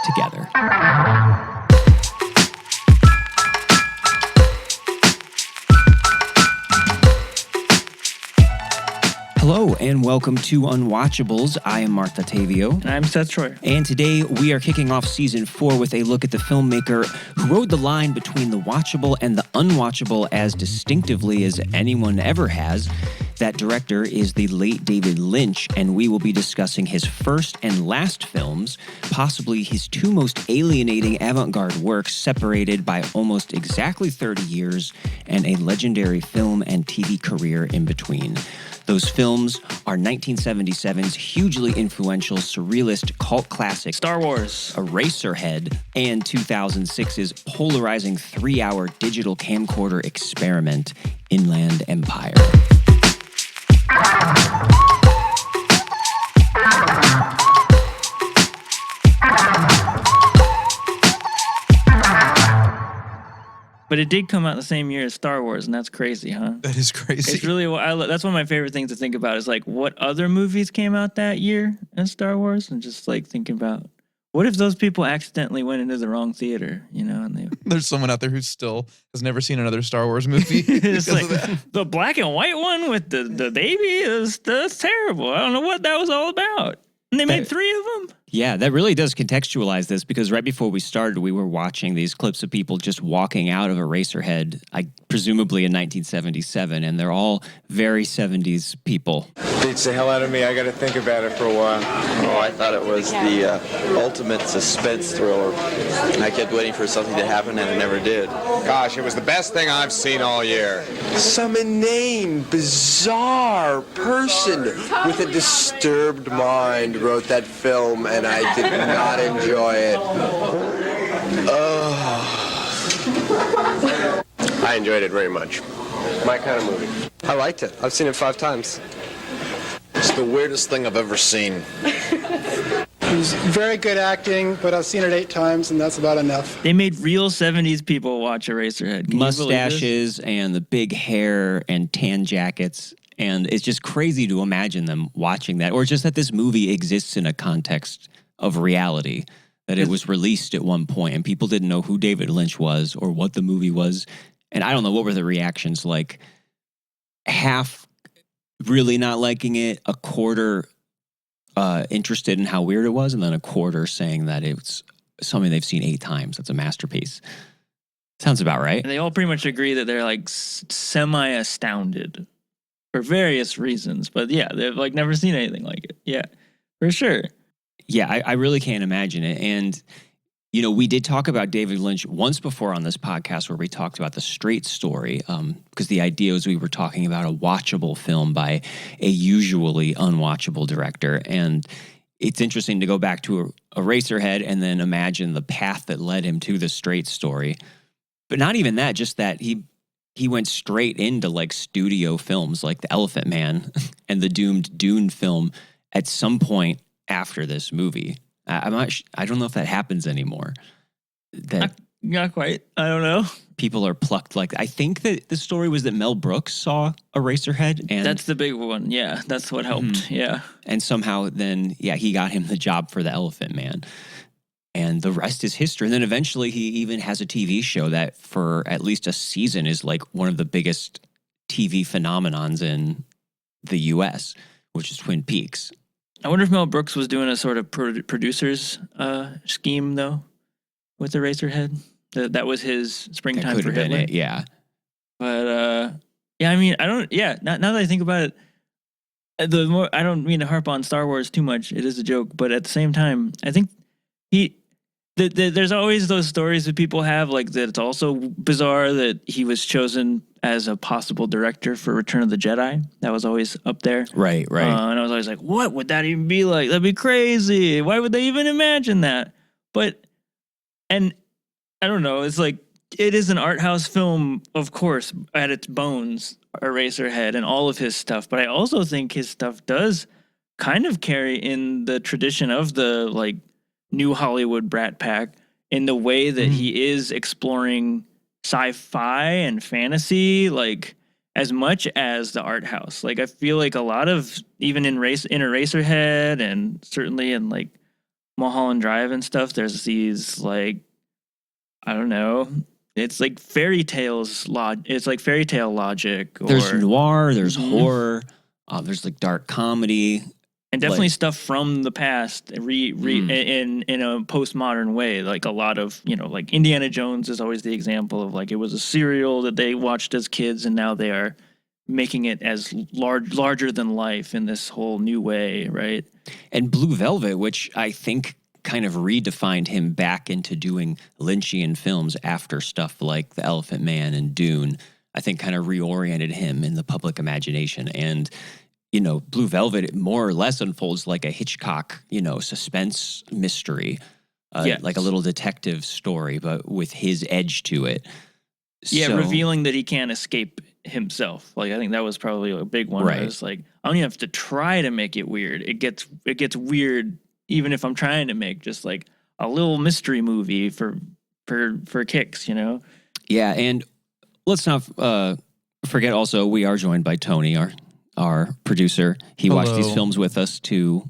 Together. Hello and welcome to Unwatchables. I am Marc Dottavio. And I'm Seth Troyer. And today we are kicking off season 4 with a look at the filmmaker who rode the line between the watchable and the unwatchable as distinctively as anyone ever has. That director is the late David Lynch, and we will be discussing his first and last films, possibly his two most alienating avant-garde works separated by almost exactly 30 years and a legendary film and TV career in between. Those films are 1977's hugely influential surrealist cult classic Star Wars, Eraserhead, and 2006's polarizing 3-hour digital camcorder experiment, Inland Empire. but it did come out the same year as Star Wars, and that's crazy, huh? That is crazy. It's really that's one of my favorite things to think about is like what other movies came out that year as Star Wars, and just like thinking about what if those people accidentally went into the wrong theater, you know? And there's someone out there who still has never seen another Star Wars movie. It's like the black and white one with the baby. That's terrible. I don't know what that was all about. And they made 3 of them? Yeah, that really does contextualize this because right before we started, we were watching these clips of people just walking out of Eraserhead, presumably in 1977, and they're all very 70s people. Beats the hell out of me. I got to think about it for a while. Oh, I thought it was the ultimate suspense thriller. I kept waiting for something to happen, and it never did. Gosh, it was the best thing I've seen all year. Some inane, bizarre person with a disturbed mind wrote that film, and I did not enjoy it. I enjoyed it very much. My kind of movie. I liked it. I've seen it 5 times. It's the weirdest thing I've ever seen. It was very good acting, but I've seen it 8 times, and that's about enough. They made real 70s people watch Eraserhead. Can mustaches and the big hair and tan jackets. And it's just crazy to imagine them watching that, or just that this movie exists in a context of reality, that it was released at one point and people didn't know who David Lynch was or what the movie was. And I don't know, what were the reactions like? Half really not liking it, a quarter interested in how weird it was, and then a quarter saying that it's something they've seen 8 times. That's a masterpiece. Sounds about right. And they all pretty much agree that they're like semi-astounded for various reasons. But yeah, they've like never seen anything like it. Yeah, for sure. Yeah, I really can't imagine it. And, you know, we did talk about David Lynch once before on this podcast where we talked about The Straight Story, because the idea was we were talking about a watchable film by a usually unwatchable director. And it's interesting to go back to Eraserhead and then imagine the path that led him to The Straight Story. But not even that, just that he went straight into like studio films like The Elephant Man and the doomed Dune film at some point after this movie. I don't know if that happens anymore. Not quite. I don't know. People are plucked like... I think that the story was that Mel Brooks saw Eraserhead. And that's the big one. Yeah, that's what helped. Mm-hmm. Yeah. And somehow then, he got him the job for The Elephant Man. And the rest is history. And then eventually he even has a TV show that for at least a season is like one of the biggest TV phenomenons in the U.S., which is Twin Peaks. I wonder if Mel Brooks was doing a sort of producer's scheme, though, with Eraserhead. That was his springtime for Hitler. It, yeah. But, I mean, I don't, now that I think about it, the more, I don't mean to harp on Star Wars too much. It is a joke. But at the same time, I think there's always those stories that people have, like that it's also bizarre that he was chosen as a possible director for Return of the Jedi. That was always up there. Right. And I was always like, what would that even be like? That'd be crazy. Why would they even imagine that? And I don't know. It's like, it is an art house film, of course, at its bones, Eraserhead and all of his stuff. But I also think his stuff does kind of carry in the tradition of the, like, New Hollywood Brat Pack in the way that he is exploring sci-fi and fantasy, like, as much as the art house. Like, I feel like a lot of, even in Eraserhead and certainly in like Mulholland Drive and stuff, there's these like, I don't know, it's like fairy tales it's like fairy tale logic. Or, There's noir, there's horror, there's like dark comedy. and definitely stuff from the past in a postmodern way. Like a lot of, like Indiana Jones is always the example of like, it was a serial that they watched as kids and now they are making it as larger than life in this whole new way, right? And Blue Velvet, which I think kind of redefined him back into doing Lynchian films after stuff like The Elephant Man and Dune, I think kind of reoriented him in the public imagination. And, Blue Velvet more or less unfolds like a Hitchcock, suspense mystery, like a little detective story, but with his edge to it. Yeah, revealing that he can't escape himself. Like, I think that was probably a big one. Right. It's like, I don't even have to try to make it weird. It gets weird even if I'm trying to make just like a little mystery movie for kicks, Yeah, and let's not forget also we are joined by Tony, our producer. He Hello. watched these films with us to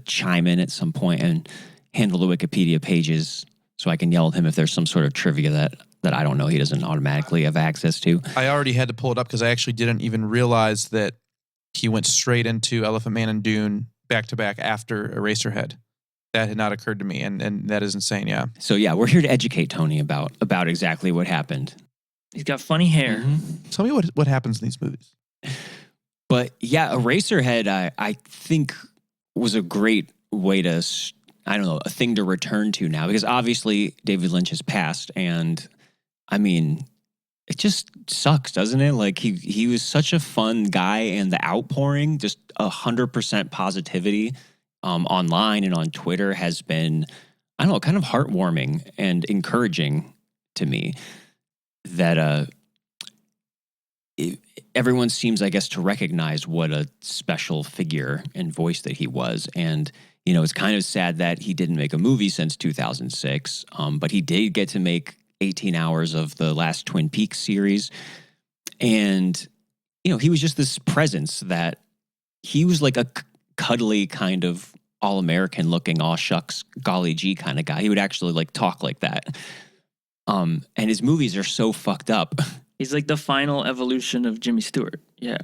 chime in at some point and handle the Wikipedia pages so I can yell at him if there's some sort of trivia that I don't know he doesn't automatically have access to. I already had to pull it up because I actually didn't even realize that he went straight into Elephant Man and Dune back to back after Eraserhead. That had not occurred to me, and that is insane, yeah. So yeah, we're here to educate Tony about exactly what happened. He's got funny hair. Mm-hmm. Tell me what happens in these movies. But yeah, Eraserhead, I think was a great way to, a thing to return to now, because obviously David Lynch has passed, and I mean, it just sucks, doesn't it? Like he was such a fun guy, and the outpouring, just 100% positivity online and on Twitter has been, kind of heartwarming and encouraging to me that everyone seems, I guess, to recognize what a special figure and voice that he was. And, it's kind of sad that he didn't make a movie since 2006, but he did get to make 18 hours of the last Twin Peaks series. And, he was just this presence that he was like a cuddly kind of all-American looking, aw shucks, golly gee kind of guy. He would actually like talk like that. And his movies are so fucked up. He's like the final evolution of Jimmy Stewart. Yeah.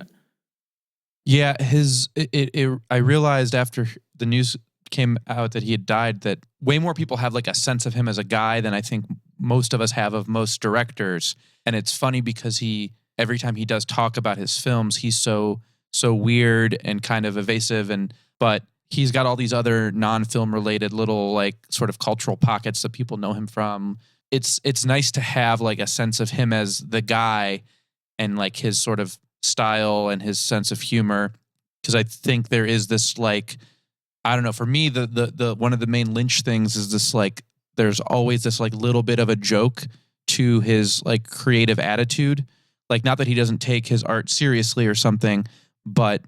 Yeah, I realized after the news came out that he had died that way more people have like a sense of him as a guy than I think most of us have of most directors. And it's funny because every time he does talk about his films, he's so weird and kind of evasive, but he's got all these other non-film related little like sort of cultural pockets that people know him from. It's nice to have like a sense of him as the guy and like his sort of style and his sense of humor, because I think there is this like, I don't know, for me the one of the main Lynch things is this like there's always this like little bit of a joke to his like creative attitude. Like, not that he doesn't take his art seriously or something, but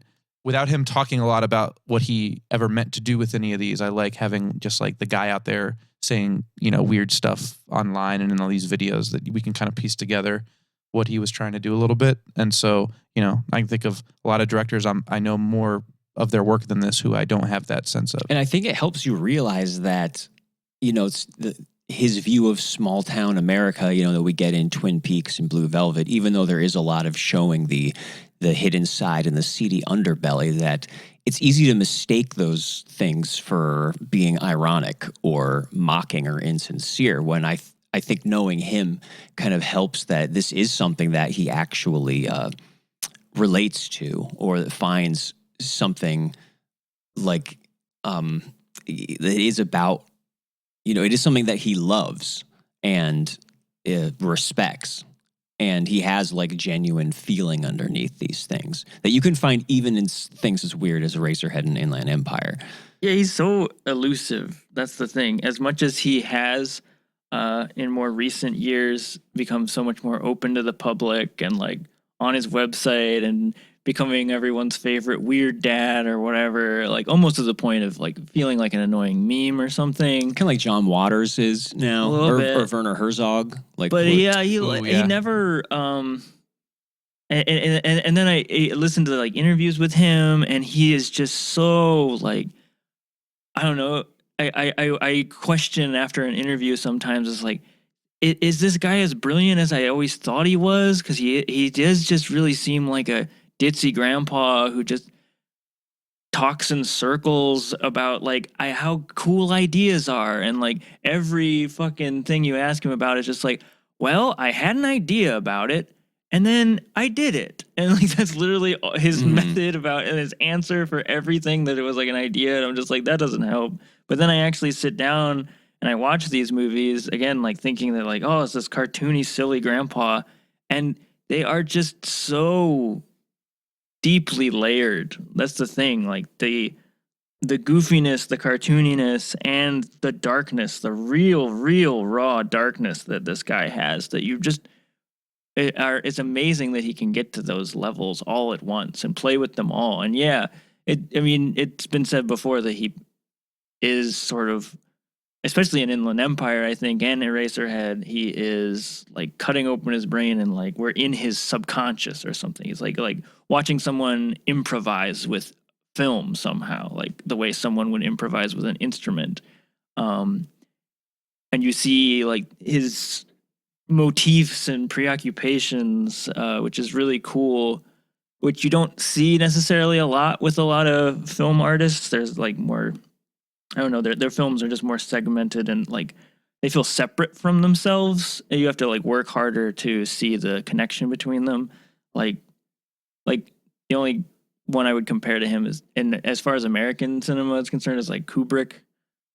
without him talking a lot about what he ever meant to do with any of these, I like having just like the guy out there saying, weird stuff online and in all these videos that we can kind of piece together what he was trying to do a little bit. And so, I can think of a lot of directors I know more of their work than this who I don't have that sense of. And I think it helps you realize that, it's his view of small town America, that we get in Twin Peaks and Blue Velvet, even though there is a lot of showing the hidden side and the seedy underbelly, that it's easy to mistake those things for being ironic or mocking or insincere, when I think knowing him kind of helps that this is something that he actually relates to, or that finds something like that is about, it is something that he loves and respects. And he has like genuine feeling underneath these things that you can find even in things as weird as Eraserhead and Inland Empire. Yeah, he's so elusive. That's the thing. As much as he has, in more recent years, become so much more open to the public and like on his website and becoming everyone's favorite weird dad or whatever, like almost to the point of like feeling like an annoying meme or something. Kind of like John Waters is now, or Werner Herzog. Like, but he never. And then I listened to like interviews with him, and he is just so like, I don't know. I question after an interview sometimes, it's like, is this guy as brilliant as I always thought he was? Because he does just really seem like a ditzy grandpa who just talks in circles about like how cool ideas are, and like every fucking thing you ask him about is just like, well, I had an idea about it and then I did it, and like that's literally his method about and his answer for everything, that it was like an idea. And I'm just like, that doesn't help. But then I actually sit down and I watch these movies again, like thinking that like, oh, it's this cartoony silly grandpa, and they are just so deeply layered. That's the thing. Like the goofiness, the cartooniness, and the darkness, the real raw darkness that this guy has, that you just it's amazing that he can get to those levels all at once and play with them all. And yeah, I mean, it's been said before that he is sort of, especially in Inland Empire, I think, and Eraserhead, he is like cutting open his brain, and like we're in his subconscious or something. He's like watching someone improvise with film somehow, like the way someone would improvise with an instrument. And you see like his motifs and preoccupations, which is really cool, which you don't see necessarily a lot with a lot of film artists. There's like more, I don't know, their films are just more segmented, and like they feel separate from themselves. You have to like work harder to see the connection between them. Like the only one I would compare to him is, and as far as American cinema is concerned, is like Kubrick.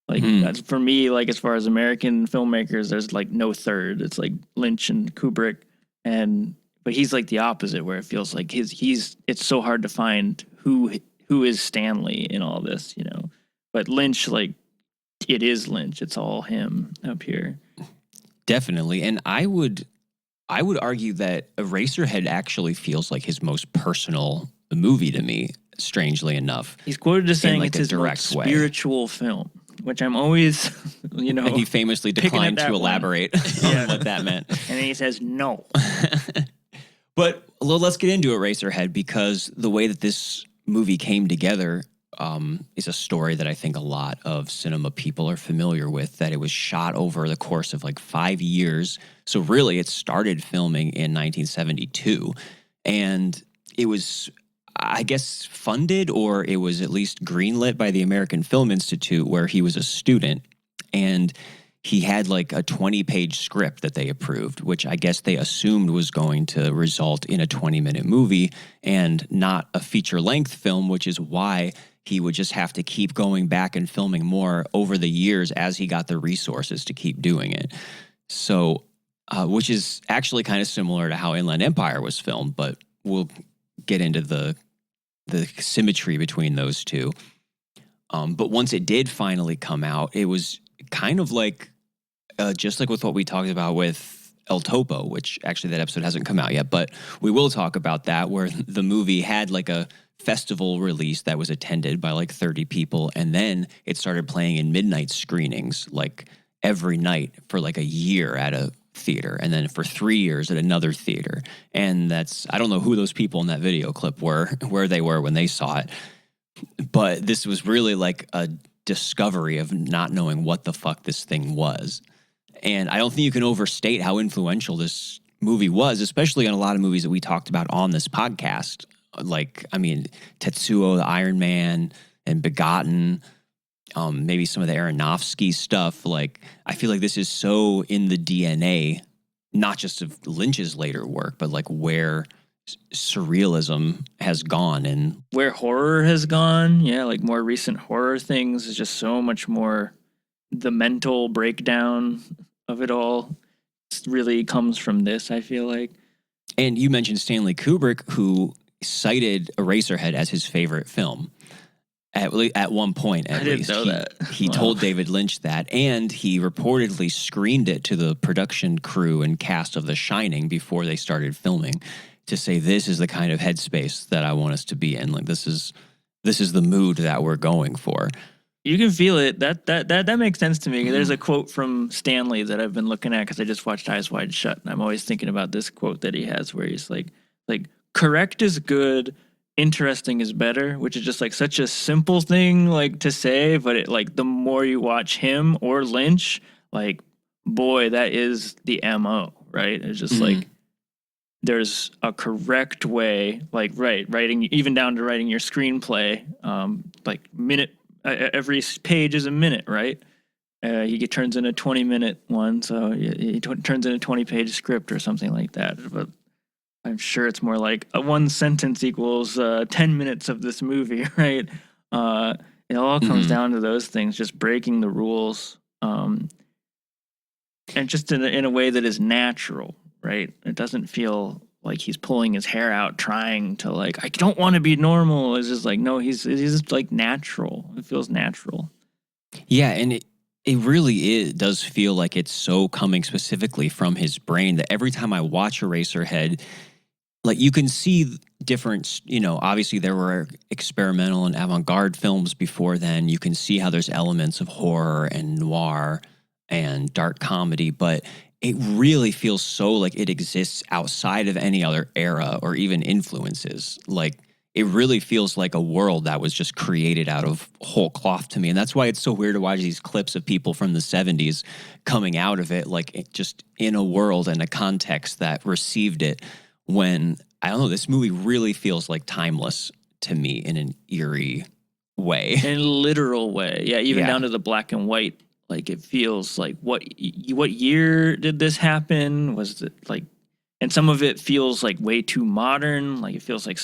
Like that's, for me, like as far as American filmmakers, there's like no third. It's like Lynch and Kubrick, but he's like the opposite, where it feels like it's so hard to find who is Stanley in all this, you know. But Lynch, like, it is Lynch. It's all him up here. Definitely. And I would argue that Eraserhead actually feels like his most personal movie to me, strangely enough. He's quoted as saying like it's a his direct most way. spiritual film, which I'm always, you know. And he famously declined to elaborate on what that meant. And then he says no. But let's get into Eraserhead, because the way that this movie came together is a story that I think a lot of cinema people are familiar with, that it was shot over the course of like 5 years. So really it started filming in 1972, and it was, I guess, funded, or it was at least greenlit by the American Film Institute, where he was a student, and he had like a 20-page script that they approved, which I guess they assumed was going to result in a 20-minute movie and not a feature-length film, which is why he would just have to keep going back and filming more over the years as he got the resources to keep doing it. So, which is actually kind of similar to how Inland Empire was filmed, but we'll get into the symmetry between those two. But once it did finally come out, it was kind of like, just like with what we talked about with El Topo, which actually that episode hasn't come out yet, but we will talk about that, where the movie had like a festival release that was attended by like 30 people, and then it started playing in midnight screenings like every night for like a year at a theater, and then for 3 years at another theater. And that's, I don't know who those people in that video clip were, where they were when they saw it, but this was really like a discovery of not knowing what the fuck this thing was. And I don't think you can overstate how influential this movie was, especially on a lot of movies that we talked about on this podcast. Like, I mean, Tetsuo the Iron Man and Begotten, maybe some of the Aronofsky stuff. Like, I feel like this is so in the DNA, not just of Lynch's later work, but like where surrealism has gone and where horror has gone. Yeah, like more recent horror things is just so much more, the mental breakdown of it all really comes from this, I feel like. And you mentioned Stanley Kubrick, who cited Eraserhead as his favorite film. At one point, at least. I didn't know that. He told David Lynch that, and he reportedly screened it to the production crew and cast of The Shining before they started filming, to say, this is the kind of headspace that I want us to be in. Like, this is the mood that we're going for. You can feel it. That makes sense to me. There's a quote from Stanley that I've been looking at because I just watched Eyes Wide Shut, and I'm always thinking about this quote that he has, where he's like correct is good, interesting is better, which is just like such a simple thing like to say, but it like the more you watch him or Lynch, like boy, that is the MO, right? It's just like there's a correct way, like writing even down to writing your screenplay, like minute every page is a minute, right? He turns in a 20-minute one, so he turns in a 20-page script or something like that. But I'm sure it's more like a one sentence equals 10 minutes of this movie, right? It all comes down to those things, just breaking the rules, and just in a way that is natural, right? It doesn't feel like he's pulling his hair out, trying to like, I don't want to be normal. It's just like, no, he's just like natural. It feels natural. Yeah, and it really does feel like it's so coming specifically from his brain that every time I watch Eraserhead, like you can see different, obviously there were experimental and avant-garde films before then. You can see how there's elements of horror and noir and dark comedy, but it really feels so like it exists outside of any other era or even influences. Like it really feels like a world that was just created out of whole cloth to me. And that's why it's so weird to watch these clips of people from the 70s coming out of it, like it just in a world and a context that received it when, I don't know, this movie really feels like timeless to me in an eerie way. In a literal way. Yeah, even down to the black and white. Like it feels like what year did this happen? Was it like, and some of it feels like way too modern. Like it feels like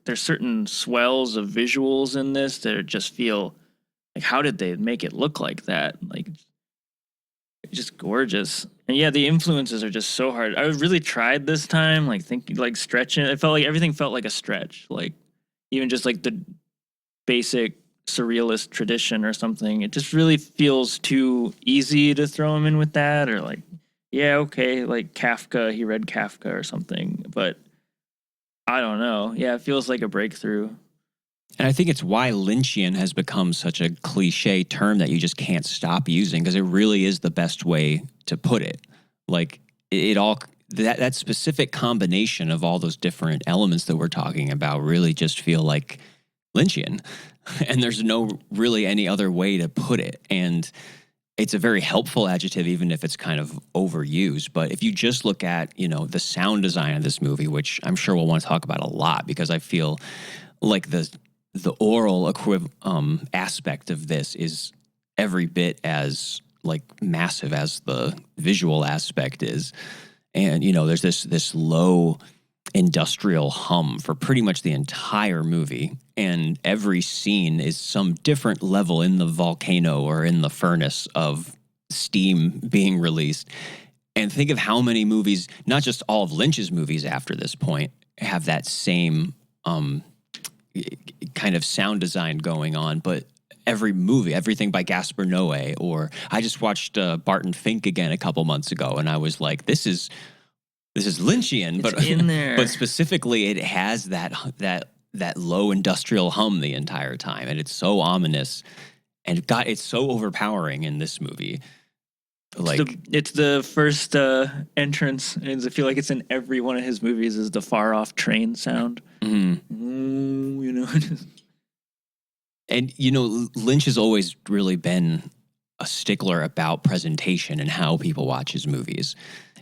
there's certain swells of visuals in this that just feel like, how did they make it look like that? Like it's just gorgeous. And yeah, the influences are just so hard. I really tried this time, like thinking, like stretching. It felt like everything felt like a stretch. Like even just like the basic surrealist tradition or something. It just really feels too easy to throw him in with that, or like, yeah, okay, like Kafka, he read Kafka or something, but I don't know. Yeah, it feels like a breakthrough. And I think it's why Lynchian has become such a cliche term that you just can't stop using, because it really is the best way to put it. Like it all, that specific combination of all those different elements that we're talking about really just feel like Lynchian. And there's no really any other way to put it. And it's a very helpful adjective, even if it's kind of overused. But if you just look at, the sound design of this movie, which I'm sure we'll want to talk about a lot, because I feel like the oral aspect of this is every bit as like massive as the visual aspect is. And, there's this low industrial hum for pretty much the entire movie, and every scene is some different level in the volcano or in the furnace of steam being released. And think of how many movies, not just all of Lynch's movies after this point, have that same kind of sound design going on, but every movie, everything by Gaspar Noé, or I just watched Barton Fink again a couple months ago, and I was like, this is Lynchian, but in there. But specifically, it has that low industrial hum the entire time, and it's so ominous, and it's so overpowering in this movie. Like it's the first entrance, and I feel like it's in every one of his movies, is the far off train sound. And Lynch has always really been a stickler about presentation and how people watch his movies.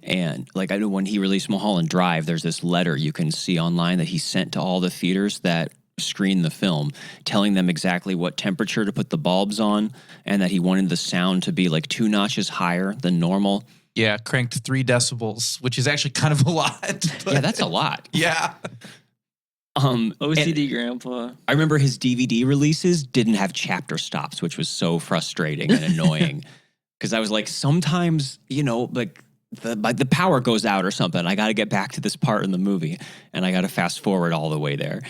And like I know when he released Mulholland Drive, there's this letter you can see online that he sent to all the theaters that screen the film, telling them exactly what temperature to put the bulbs on, and that he wanted the sound to be like 2 notches higher than normal. Yeah, cranked 3 decibels, which is actually kind of a lot. Yeah, that's a lot. Yeah. OCD grandpa. I remember his DVD releases didn't have chapter stops, which was so frustrating and annoying, because I was like, sometimes, like the power goes out or something. I got to get back to this part in the movie, and I got to fast forward all the way there.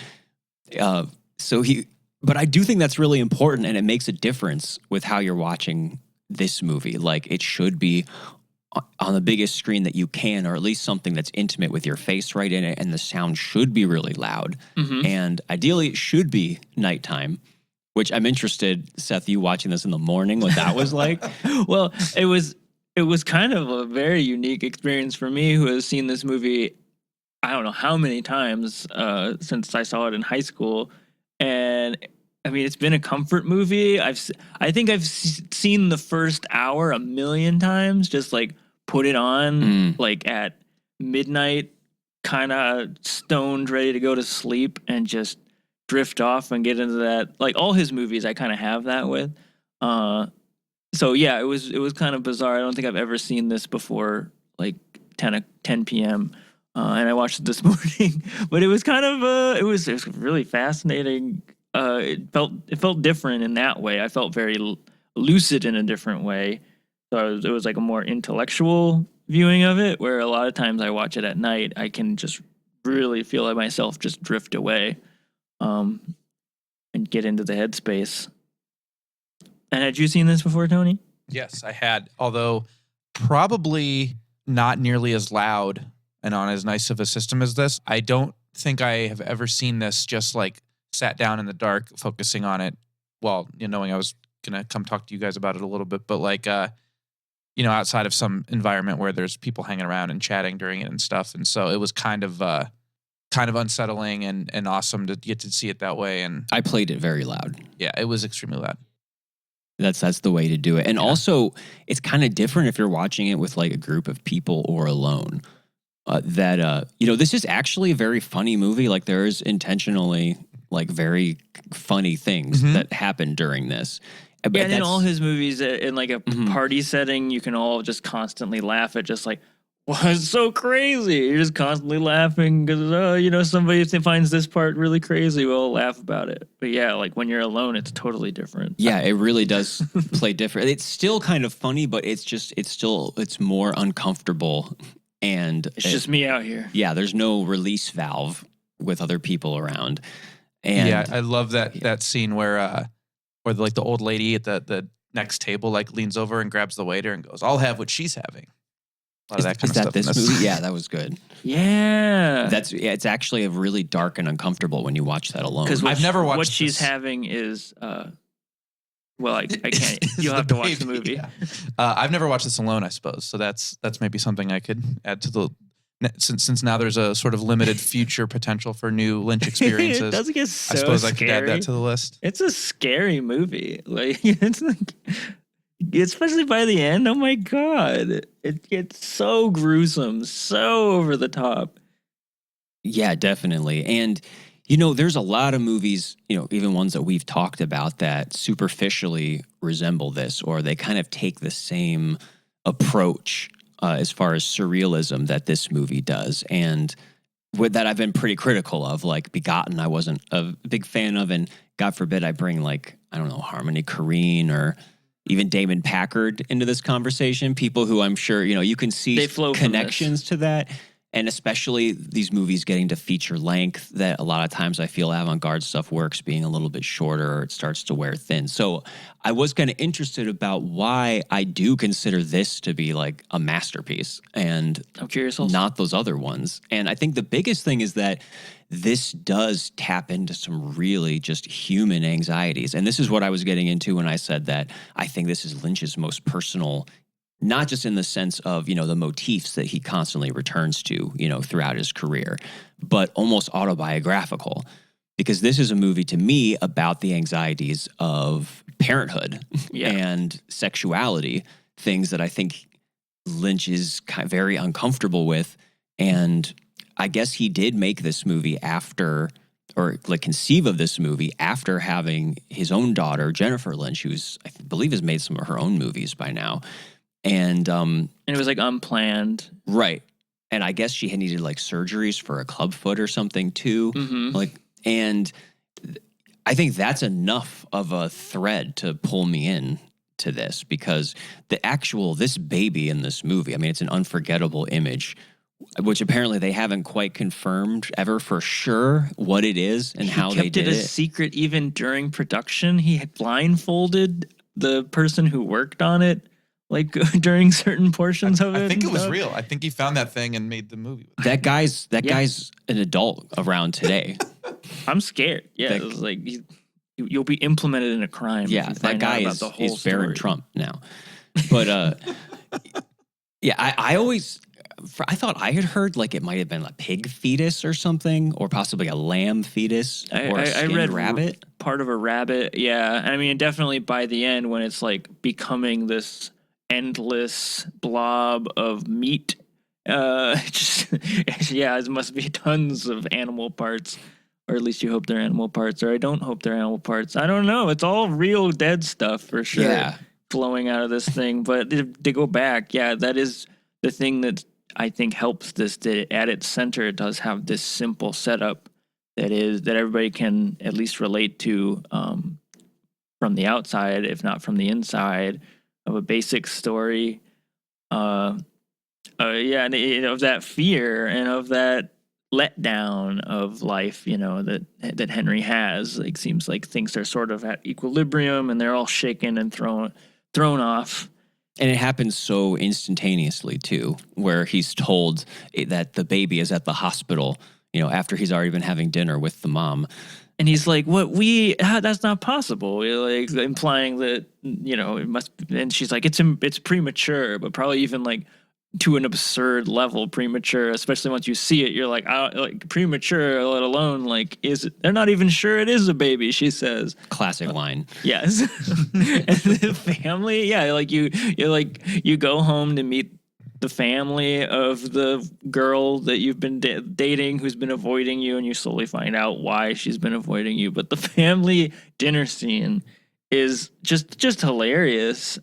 But I do think that's really important, and it makes a difference with how you're watching this movie. Like it should be on the biggest screen that you can, or at least something that's intimate with your face right in it, and the sound should be really loud. And ideally it should be nighttime, which I'm interested, Seth, you watching this in the morning, what that was like. Well, it was kind of a very unique experience for me, who has seen this movie. I don't know how many times since I saw it in high school. And I mean, it's been a comfort movie. I think I've seen the first hour a million times, just like put it on like at midnight, kind of stoned, ready to go to sleep and just drift off and get into that. Like all his movies, I kind of have that with. So yeah, it was kind of bizarre. I don't think I've ever seen this before, like 10 p.m. And I watched it this morning, but it was kind of it was really fascinating. It felt different in that way. I felt very lucid in a different way. So it was like a more intellectual viewing of it, where a lot of times I watch it at night, I can just really feel like myself just drift away, and get into the headspace. And had you seen this before, Tony? Yes, I had, although probably not nearly as loud and on as nice of a system as this. I don't think I have ever seen this just like sat down in the dark focusing on it. Well, knowing I was going to come talk to you guys about it a little bit, but like, outside of some environment where there's people hanging around and chatting during it and stuff. And so it was kind of unsettling and awesome to get to see it that way. And I played it very loud. Yeah, it was extremely loud. That's the way to do it. And also, it's kind of different if you're watching it with like a group of people or alone. This is actually a very funny movie. Like there is intentionally like very funny things that happen during this. And in all his movies, in like a party setting, you can all just constantly laugh at just like, well, it's so crazy. You're just constantly laughing because, somebody finds this part really crazy. We'll laugh about it. But yeah, like when you're alone, it's totally different. Yeah, it really does play different. It's still kind of funny, but it's more uncomfortable. And it's just me out here. Yeah, there's no release valve with other people around. And yeah, I love that scene where like the old lady at the next table like leans over and grabs the waiter and goes, "I'll have what she's having." A lot of that kind of stuff. Is that this movie? Yeah, that was good. Yeah. It's actually a really dark and uncomfortable when you watch that alone. Because I've never watched what she's having is I can't. You'll have to watch the movie. Yeah. I've never watched this alone, I suppose. So that's maybe something I could add to the since now there's a sort of limited future potential for new Lynch experiences. It does get so I suppose scary. I could add that to the list. It's a scary movie. Like it's like, especially by the end. Oh my god, it gets so gruesome, so over the top. Yeah, definitely. And there's a lot of movies, even ones that we've talked about that superficially resemble this, or they kind of take the same approach as far as surrealism that this movie does. And with that, I've been pretty critical of, like Begotten, I wasn't a big fan of, and God forbid I bring Harmony Korine or even Damon Packard into this conversation. People who I'm sure, you can see connections to that. And especially these movies getting to feature length that a lot of times I feel avant-garde stuff works being a little bit shorter or it starts to wear thin. So I was kind of interested about why I do consider this to be like a masterpiece and I'm curious also. Not those other ones. And I think the biggest thing is that this does tap into some really just human anxieties. And this is what I was getting into when I said that I think this is Lynch's most personal, not just in the sense of, the motifs that he constantly returns to, throughout his career, but almost autobiographical. Because this is a movie to me about the anxieties of parenthood and sexuality, things that I think Lynch is very uncomfortable with. And I guess he did make this movie after, or like conceive of this movie after having his own daughter, Jennifer Lynch, who's, I believe has made some of her own movies by now. And it was like unplanned. Right. And I guess she had needed like surgeries for a club foot or something too. Mm-hmm. And I think that's enough of a thread to pull me in to this, because this baby in this movie, I mean, it's an unforgettable image, which apparently they haven't quite confirmed ever for sure what it is and how they did it. He kept it a secret even during production. He had blindfolded the person who worked on it, like during certain portions of it. I think it was real. I think he found that thing and made the movie. That guy's an adult around today. I'm scared. Yeah, it was like you'll be implemented in a crime. Yeah, that guy is Barron Trump now. But I I thought I had heard like it might have been a pig fetus or something, or possibly a lamb fetus, or a skinned read rabbit. Part of a rabbit, yeah. I mean, definitely by the end when it's like becoming this endless blob of meat. Just yeah, it must be tons of animal parts, or at least you hope they're animal parts, or I don't hope they're animal parts. I don't know. It's all real dead stuff for sure. Yeah. Flowing out of this thing, but to go back, yeah, that is the thing that I think helps this. That at its center, it does have this simple setup that everybody can at least relate to from the outside, if not from the inside, of a basic story. Yeah, and of that fear and of that letdown of life, that Henry has. Like, seems like things are sort of at equilibrium, and they're all shaken and thrown off. And it happens so instantaneously too, where he's told that the baby is at the hospital, after he's already been having dinner with the mom. And he's like, that's not possible. Like, implying that, it must, and she's like, it's premature, but probably even like to an absurd level premature, especially once you see it, you're like, premature, let alone like, they're not even sure it is a baby, she says. Classic line. Yes. And the family, yeah, like you go home to meet the family of the girl that you've been dating, who's been avoiding you, and you slowly find out why she's been avoiding you. But the family dinner scene is just hilarious.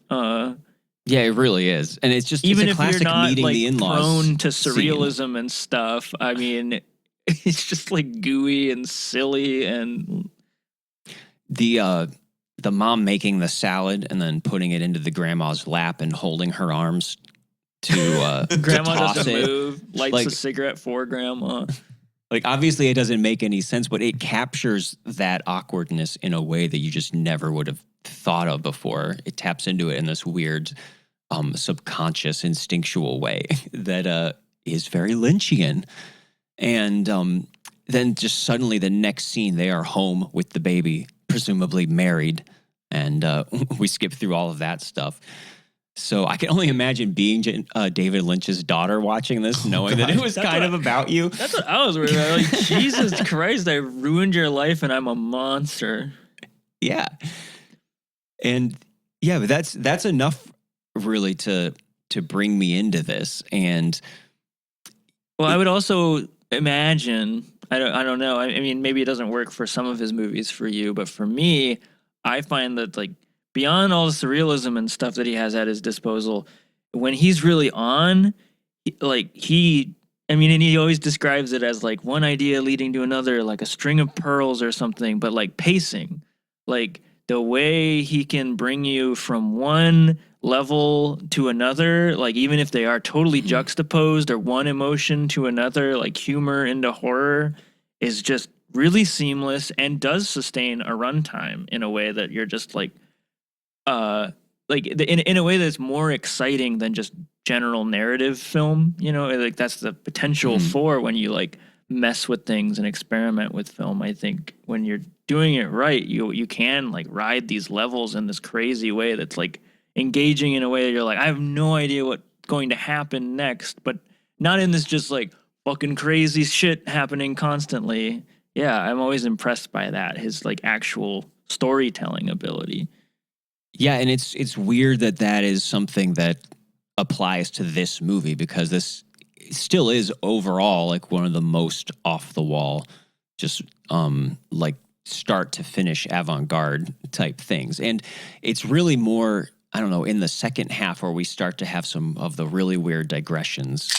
Yeah, it really is, and it's just even it's a if classic you're not meeting like the in-laws prone to surrealism scene. And stuff. I mean, it's just like gooey and silly, and the mom making the salad and then putting it into the grandma's lap and holding her arms to grandma to toss doesn't it. move, lights a cigarette for grandma. Like, obviously it doesn't make any sense, but it captures that awkwardness in a way that you just never would have thought of before. It taps into it in this weird subconscious instinctual way that is very Lynchian. And then just suddenly the next scene, they are home with the baby, presumably married, and we skip through all of that stuff. So I can only imagine being David Lynch's daughter watching this, knowing that it was kind of about you. That's what I was worried about. Like, Jesus Christ, I ruined your life and I'm a monster. Yeah. And yeah, but that's enough really to bring me into this. And well, I would also imagine, I don't know. I mean, maybe it doesn't work for some of his movies for you, but for me, I find that like beyond all the surrealism and stuff that he has at his disposal, when he's really on, and he always describes it as like one idea leading to another, like a string of pearls or something, but like pacing, like the way he can bring you from one level to another, like even if they are totally juxtaposed, or one emotion to another, like humor into horror, is just really seamless and does sustain a runtime in a way that you're just like in a way that's more exciting than just general narrative film. Like that's the potential for when you like mess with things and experiment with film. I think when you're doing it right, you can like ride these levels in this crazy way that's like engaging in a way that you're like, I have no idea what's going to happen next, but not in this just like fucking crazy shit happening constantly. Yeah, I'm always impressed by that, his like actual storytelling ability. yeah, and it's weird that is something that applies to this movie, because this still is overall like one of the most off the wall, just like start to finish avant-garde type things. And it's really more, I don't know, in the second half where we start to have some of the really weird digressions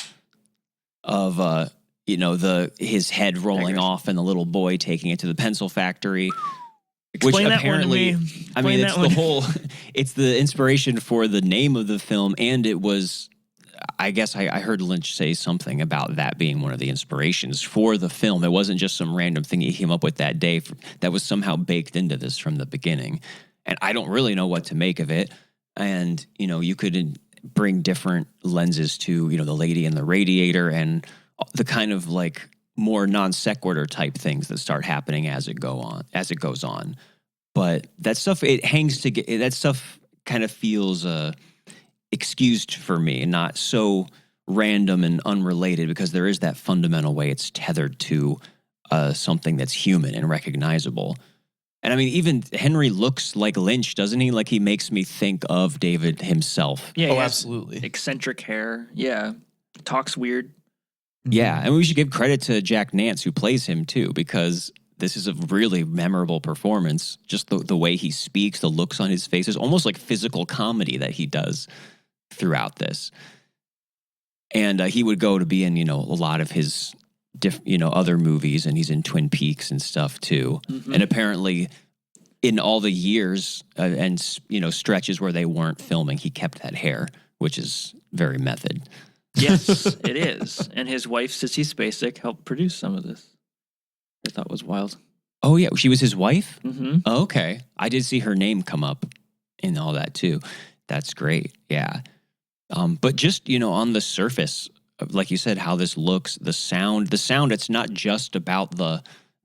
of his head rolling off and the little boy taking it to the pencil factory. Explain which that apparently, one to me. I mean, it's Explain that the one. whole, it's the inspiration for the name of the film, and it was, I guess I heard Lynch say something about that being one of the inspirations for the film. It wasn't just some random thing he came up with that day. That was somehow baked into this from the beginning. And I don't really know what to make of it. And, you could bring different lenses to, the lady in the radiator and the kind of like more non sequitur type things that start happening as it goes on. But that stuff, that stuff kind of feels excused for me, and not so random and unrelated because there is that fundamental way it's tethered to something that's human and recognizable. And I mean, even Henry looks like Lynch, doesn't he? Like he makes me think of David himself. Yeah. Oh, absolutely. Eccentric hair. Yeah. Talks weird. Yeah. And we should give credit to Jack Nance, who plays him too, because this is a really memorable performance. Just the way he speaks, the looks on his face is almost like physical comedy that he does throughout this. And he would go to be in, a lot of his other movies, and he's in Twin Peaks and stuff too. And apparently in all the years and stretches where they weren't filming, he kept that hair, which is very method. Yes, it is. And his wife, Sissy Spacek, helped produce some of this. I thought was wild. Oh yeah, she was his wife? Mm-hmm. Oh, okay. I did see her name come up in all that too. That's great. Yeah. But just, on the surface, like you said, how this looks, the sound, it's not just about the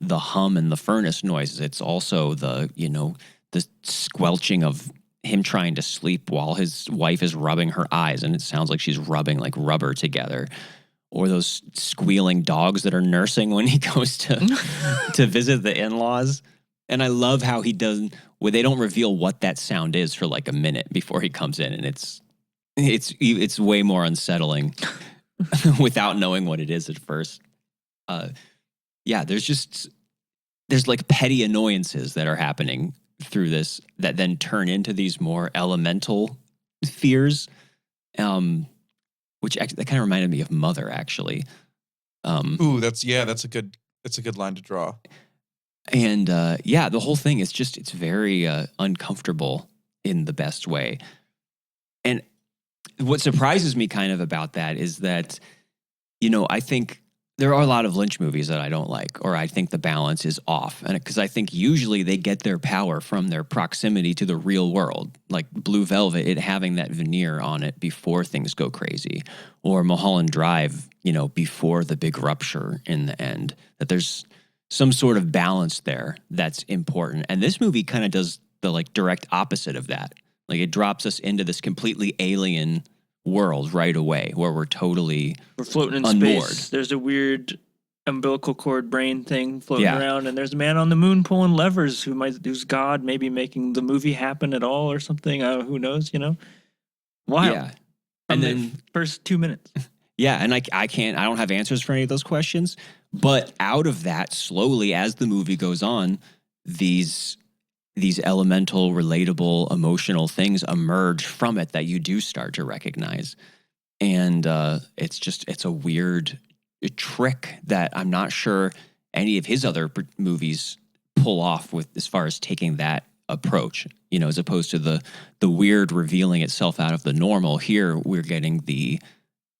hum and the furnace noises. It's also the squelching of him trying to sleep while his wife is rubbing her eyes, and it sounds like she's rubbing like rubber together. Or those squealing dogs that are nursing when he goes to visit the in-laws. And I love how they don't reveal what that sound is for like a minute before he comes in, and it's way more unsettling without knowing what it is at first. There's like petty annoyances that are happening through this that then turn into these more elemental fears, which actually, that kind of reminded me of Mother, actually. Ooh, that's a good line to draw. And the whole thing is it's very uncomfortable in the best way. And what surprises me kind of about that is that, I think there are a lot of Lynch movies that I don't like, or I think the balance is off. And because I think usually they get their power from their proximity to the real world, like Blue Velvet, it having that veneer on it before things go crazy, or Mulholland Drive, before the big rupture in the end, that there's some sort of balance there that's important. And this movie kind of does the like direct opposite of that. Like it drops us into this completely alien world right away where we're floating in unmoored. Space. There's a weird umbilical cord brain thing floating around, and there's a man on the moon pulling levers who's God, maybe making the movie happen at all or something. Who knows, Wild. Yeah. And then first 2 minutes. Yeah, and I don't have answers for any of those questions, but out of that, slowly as the movie goes on, these elemental, relatable, emotional things emerge from it that you do start to recognize. And it's a weird trick that I'm not sure any of his other movies pull off with, as far as taking that approach, as opposed to the weird revealing itself out of the normal. Here, we're getting the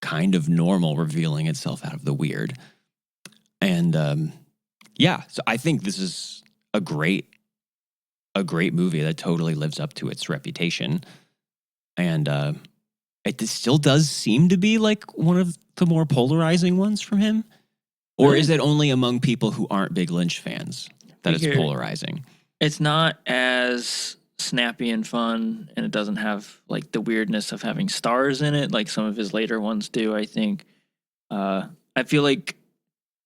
kind of normal revealing itself out of the weird. And so I think this is a great movie that totally lives up to its reputation. And it still does seem to be like one of the more polarizing ones from him. Or is it only among people who aren't big Lynch fans that it's polarizing? It's not as snappy and fun, and it doesn't have like the weirdness of having stars in it like some of his later ones do, I think. I feel like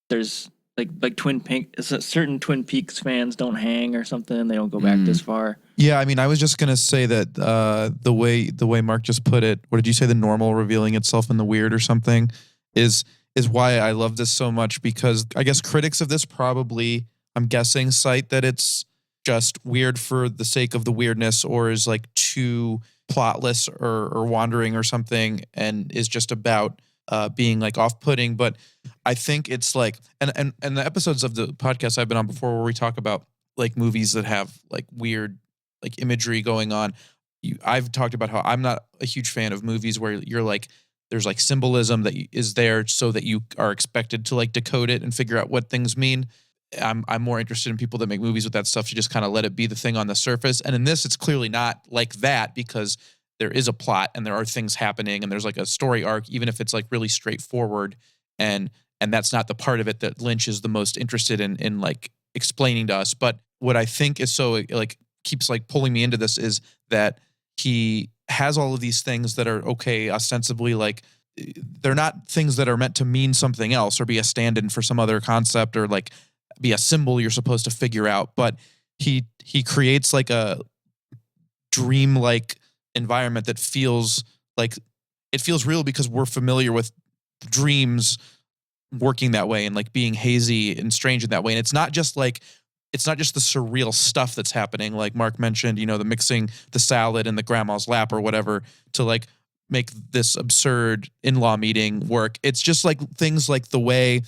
there's like Twin Peaks, certain Twin Peaks fans don't hang or something. They don't go back this far. Yeah, I mean, I was just gonna say that the way Marc just put it, what did you say? The normal revealing itself in the weird or something is why I love this so much, because I guess critics of this probably, I'm guessing, cite that it's just weird for the sake of the weirdness, or is like too plotless or wandering or something, and is just about being like off-putting. But I think it's like, and the episodes of the podcast I've been on before where we talk about like movies that have like weird like imagery going on, I've talked about how I'm not a huge fan of movies where you're like, there's like symbolism that is there so that you are expected to like decode it and figure out what things mean. I'm more interested in people that make movies with that stuff to just kind of let it be the thing on the surface. And in this, it's clearly not like that, because there is a plot and there are things happening and there's like a story arc, even if it's like really straightforward. And that's not the part of it that Lynch is the most interested in like explaining to us. But what I think is so like keeps like pulling me into this is that he has all of these things that are okay, ostensibly like they're not things that are meant to mean something else or be a stand-in for some other concept or like be a symbol you're supposed to figure out. But he creates like a dream-like environment that feels like it feels real because we're familiar with dreams working that way and like being hazy and strange in that way. And it's not just the surreal stuff that's happening. Like Marc mentioned, you know, the mixing the salad in the grandma's lap or whatever to like make this absurd in-law meeting work. It's just like things like the way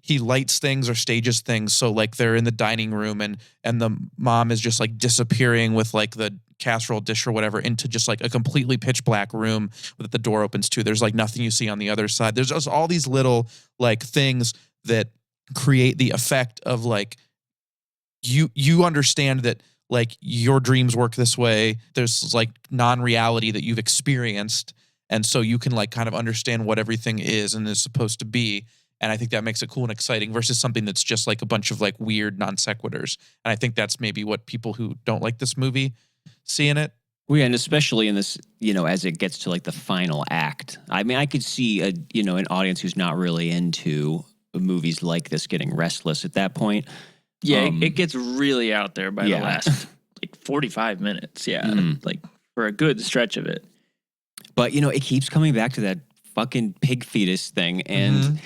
he lights things or stages things. So like they're in the dining room and the mom is just like disappearing with like the casserole dish or whatever into just like a completely pitch black room that the door opens to. There's like nothing you see on the other side. There's just all these little like things that create the effect of like you understand that like your dreams work this way. There's like non-reality that you've experienced. And so you can like kind of understand what everything is and is supposed to be. And I think that makes it cool and exciting versus something that's just like a bunch of like weird non sequiturs. And I think that's maybe what people who don't like this movie see in it. Well, yeah, and especially in this, you know, as it gets to like the final act. I mean, I could see an audience who's not really into movies like this getting restless at that point. Yeah, it gets really out there by the last like 45 minutes. Yeah, like for a good stretch of it. But, you know, it keeps coming back to that fucking pig fetus thing. And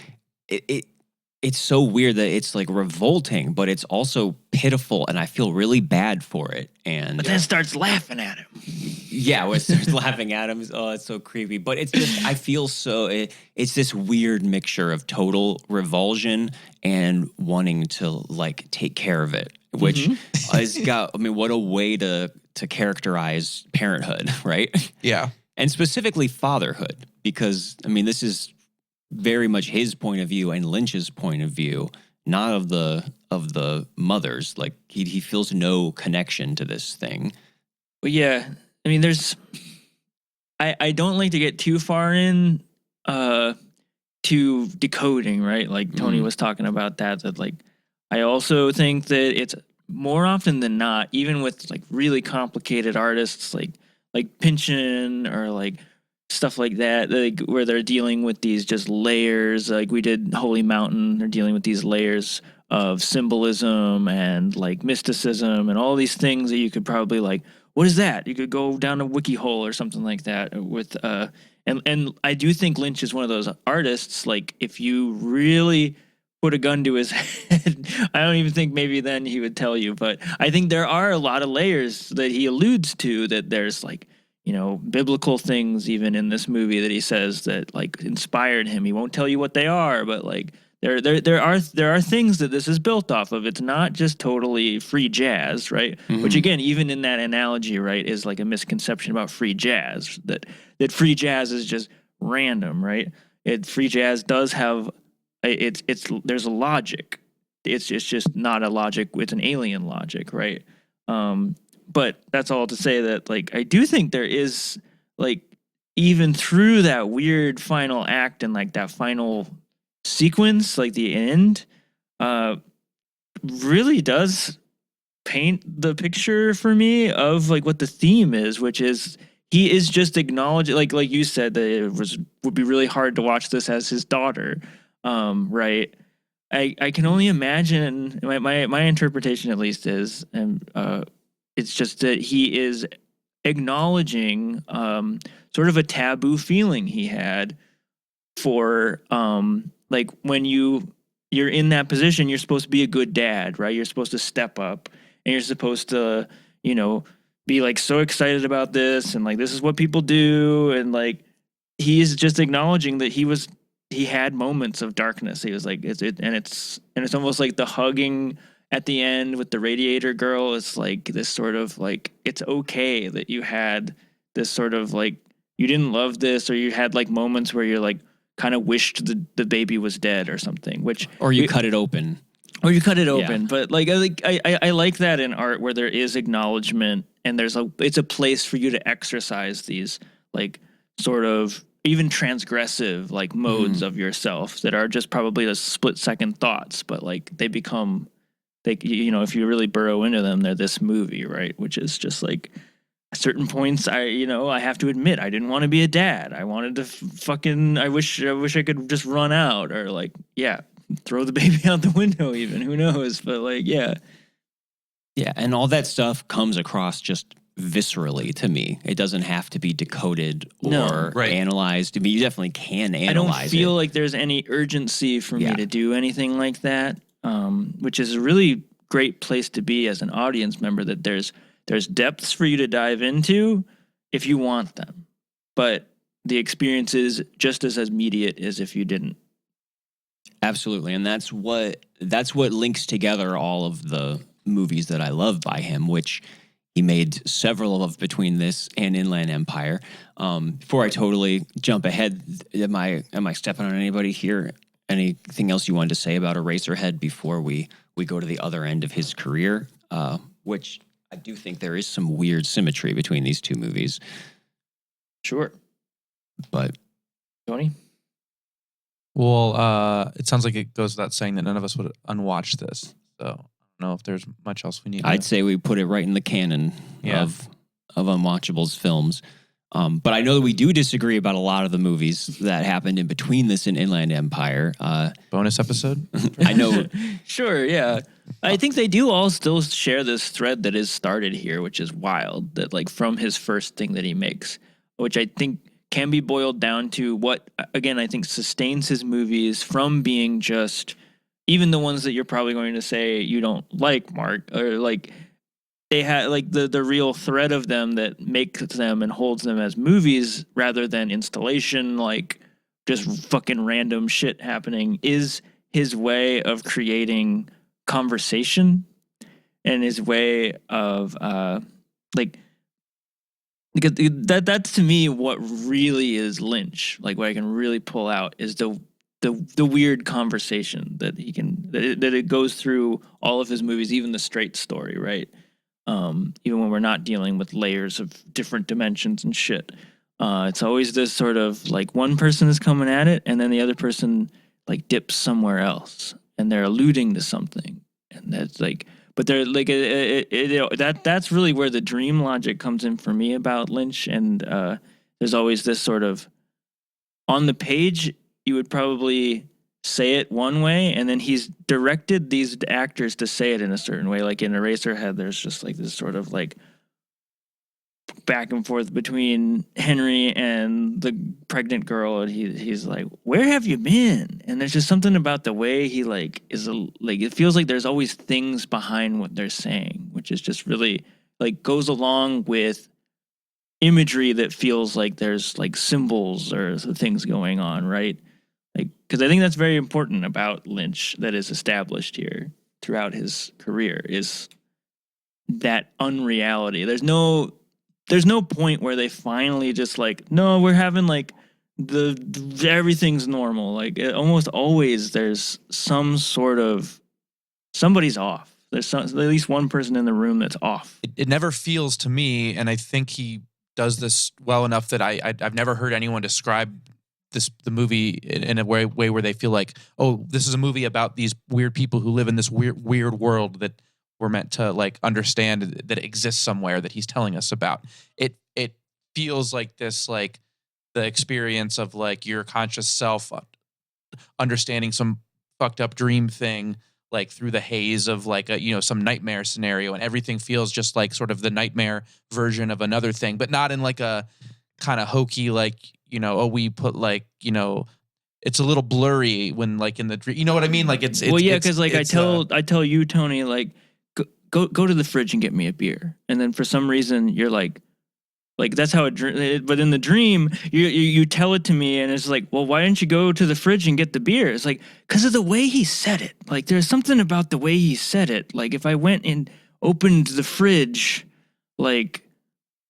it's so weird that it's like revolting, but it's also pitiful. And I feel really bad for it. And but then starts laughing at him. Yeah, when it starts laughing at him. Oh, it's so creepy. But it's just, I feel so, it's this weird mixture of total revulsion and wanting to like take care of it, which has got, I mean, what a way to characterize parenthood, right? Yeah. And specifically fatherhood, because, I mean, this is very much his point of view and Lynch's point of view, not of the mothers. Like he feels no connection to this thing. But yeah, I mean, I don't like to get too far in to decoding, right? Like Tony was talking about that like I also think that it's more often than not, even with like really complicated artists like Pynchon or like stuff like that, like where they're dealing with these just layers. Like we did Holy Mountain, they're dealing with these layers of symbolism and like mysticism and all these things that you could probably like, what is that? You could go down a wiki hole or something like that with and I do think Lynch is one of those artists, like if you really put a gun to his head, I don't even think maybe then he would tell you, but I think there are a lot of layers that he alludes to, that there's like, you know, biblical things even in this movie that he says that like inspired him. He won't tell you what they are, but like there are things that this is built off of. It's not just totally free jazz, right? Which again, even in that analogy, right, is like a misconception about free jazz, that free jazz is just random, right? Free jazz does have there's a logic. It's just not a logic. It's an alien logic, right? But that's all to say that, like, I do think there is, like, even through that weird final act and, like, that final sequence, like, the end, really does paint the picture for me of, like, what the theme is, which is he is just acknowledging, like you said, that it would be really hard to watch this as his daughter, right? I can only imagine, my interpretation at least is, and it's just that he is acknowledging sort of a taboo feeling he had for like when you're in that position, you're supposed to be a good dad, right? You're supposed to step up and you're supposed to, you know, be like so excited about this and like this is what people do, and like he is just acknowledging that he had moments of darkness. He was like it's almost like the hugging at the end with the radiator girl. It's like this sort of like, it's okay that you had this sort of like, you didn't love this, or you had like moments where you're like kind of wished the baby was dead or something, or you cut it open. Yeah. But like I like that in art where there is acknowledgement and it's a place for you to exercise these like sort of even transgressive like modes of yourself that are just probably the split second thoughts, but like they become, you know, if you really burrow into them, they're this movie, right? Which is just like at certain points, I have to admit, I didn't want to be a dad. I wanted to I wish I could just run out, or like, yeah, throw the baby out the window even. Who knows? But like, yeah. Yeah, and all that stuff comes across just viscerally to me. It doesn't have to be decoded or analyzed. I mean, you definitely can analyze it. I don't feel like there's any urgency for me to do anything like that, which is a really great place to be as an audience member, that there's depths for you to dive into if you want them. But the experience is just as immediate as if you didn't. Absolutely. And that's what links together all of the movies that I love by him, which he made several of between this and Inland Empire. Before I totally jump ahead, am I stepping on anybody here? Anything else you wanted to say about Eraserhead before we go to the other end of his career? Which I do think there is some weird symmetry between these two movies. Sure. But Tony? Well, it sounds like it goes without saying that none of us would unwatch this. So I don't know if there's much else we need. I'd say we put it right in the canon of Unwatchables films. But I know that we do disagree about a lot of the movies that happened in between this and Inland Empire. Bonus episode? I know. Sure, yeah. I think they do all still share this thread that is started here, which is wild, that like from his first thing that he makes, which I think can be boiled down to what, again, I think sustains his movies from being just, even the ones that you're probably going to say you don't like, Marc, or like they had like the real thread of them that makes them and holds them as movies rather than installation, like just fucking random shit happening, is his way of creating conversation and his way of like, because that's to me what really is Lynch. Like what I can really pull out is the weird conversation that he can that it goes through all of his movies, even the straight story, right? Even when we're not dealing with layers of different dimensions and shit, it's always this sort of like one person is coming at it, and then the other person like dips somewhere else, and they're alluding to something, and that's like. But they're like that's really where the dream logic comes in for me about Lynch. And there's always this sort of, on the page you would probably say it one way, and then he's directed these actors to say it in a certain way. Like in Eraserhead, there's just like this sort of like back and forth between Henry and the pregnant girl, and he's like, "Where have you been?" And there's just something about the way he like is like, it feels like there's always things behind what they're saying, which is just really like goes along with imagery that feels like there's like symbols or things going on, right? Like, because I think that's very important about Lynch that is established here throughout his career, is that unreality. There's no point where they finally just like, no, we're having like everything's normal. Like almost always there's some sort of, somebody's off. There's at least one person in the room that's off. It never feels to me, and I think he does this well enough that I've never heard anyone describe the movie in a way where they feel like, oh, this is a movie about these weird people who live in this weird world that we're meant to like understand, that exists somewhere that he's telling us about. It feels like this, like the experience of like your conscious self understanding some fucked up dream thing, like through the haze of like a, some nightmare scenario, and everything feels just like sort of the nightmare version of another thing, but not in like a kind of hokey, like, we put like, it's a little blurry when like in the dream, you know what I mean? Like it's well, yeah, because like I tell you, Tony, like go to the fridge and get me a beer, and then for some reason you're like that's how it. But in the dream, you tell it to me, and it's like, well, why didn't you go to the fridge and get the beer? It's like, because of the way he said it. Like there's something about the way he said it. Like if I went and opened the fridge, like.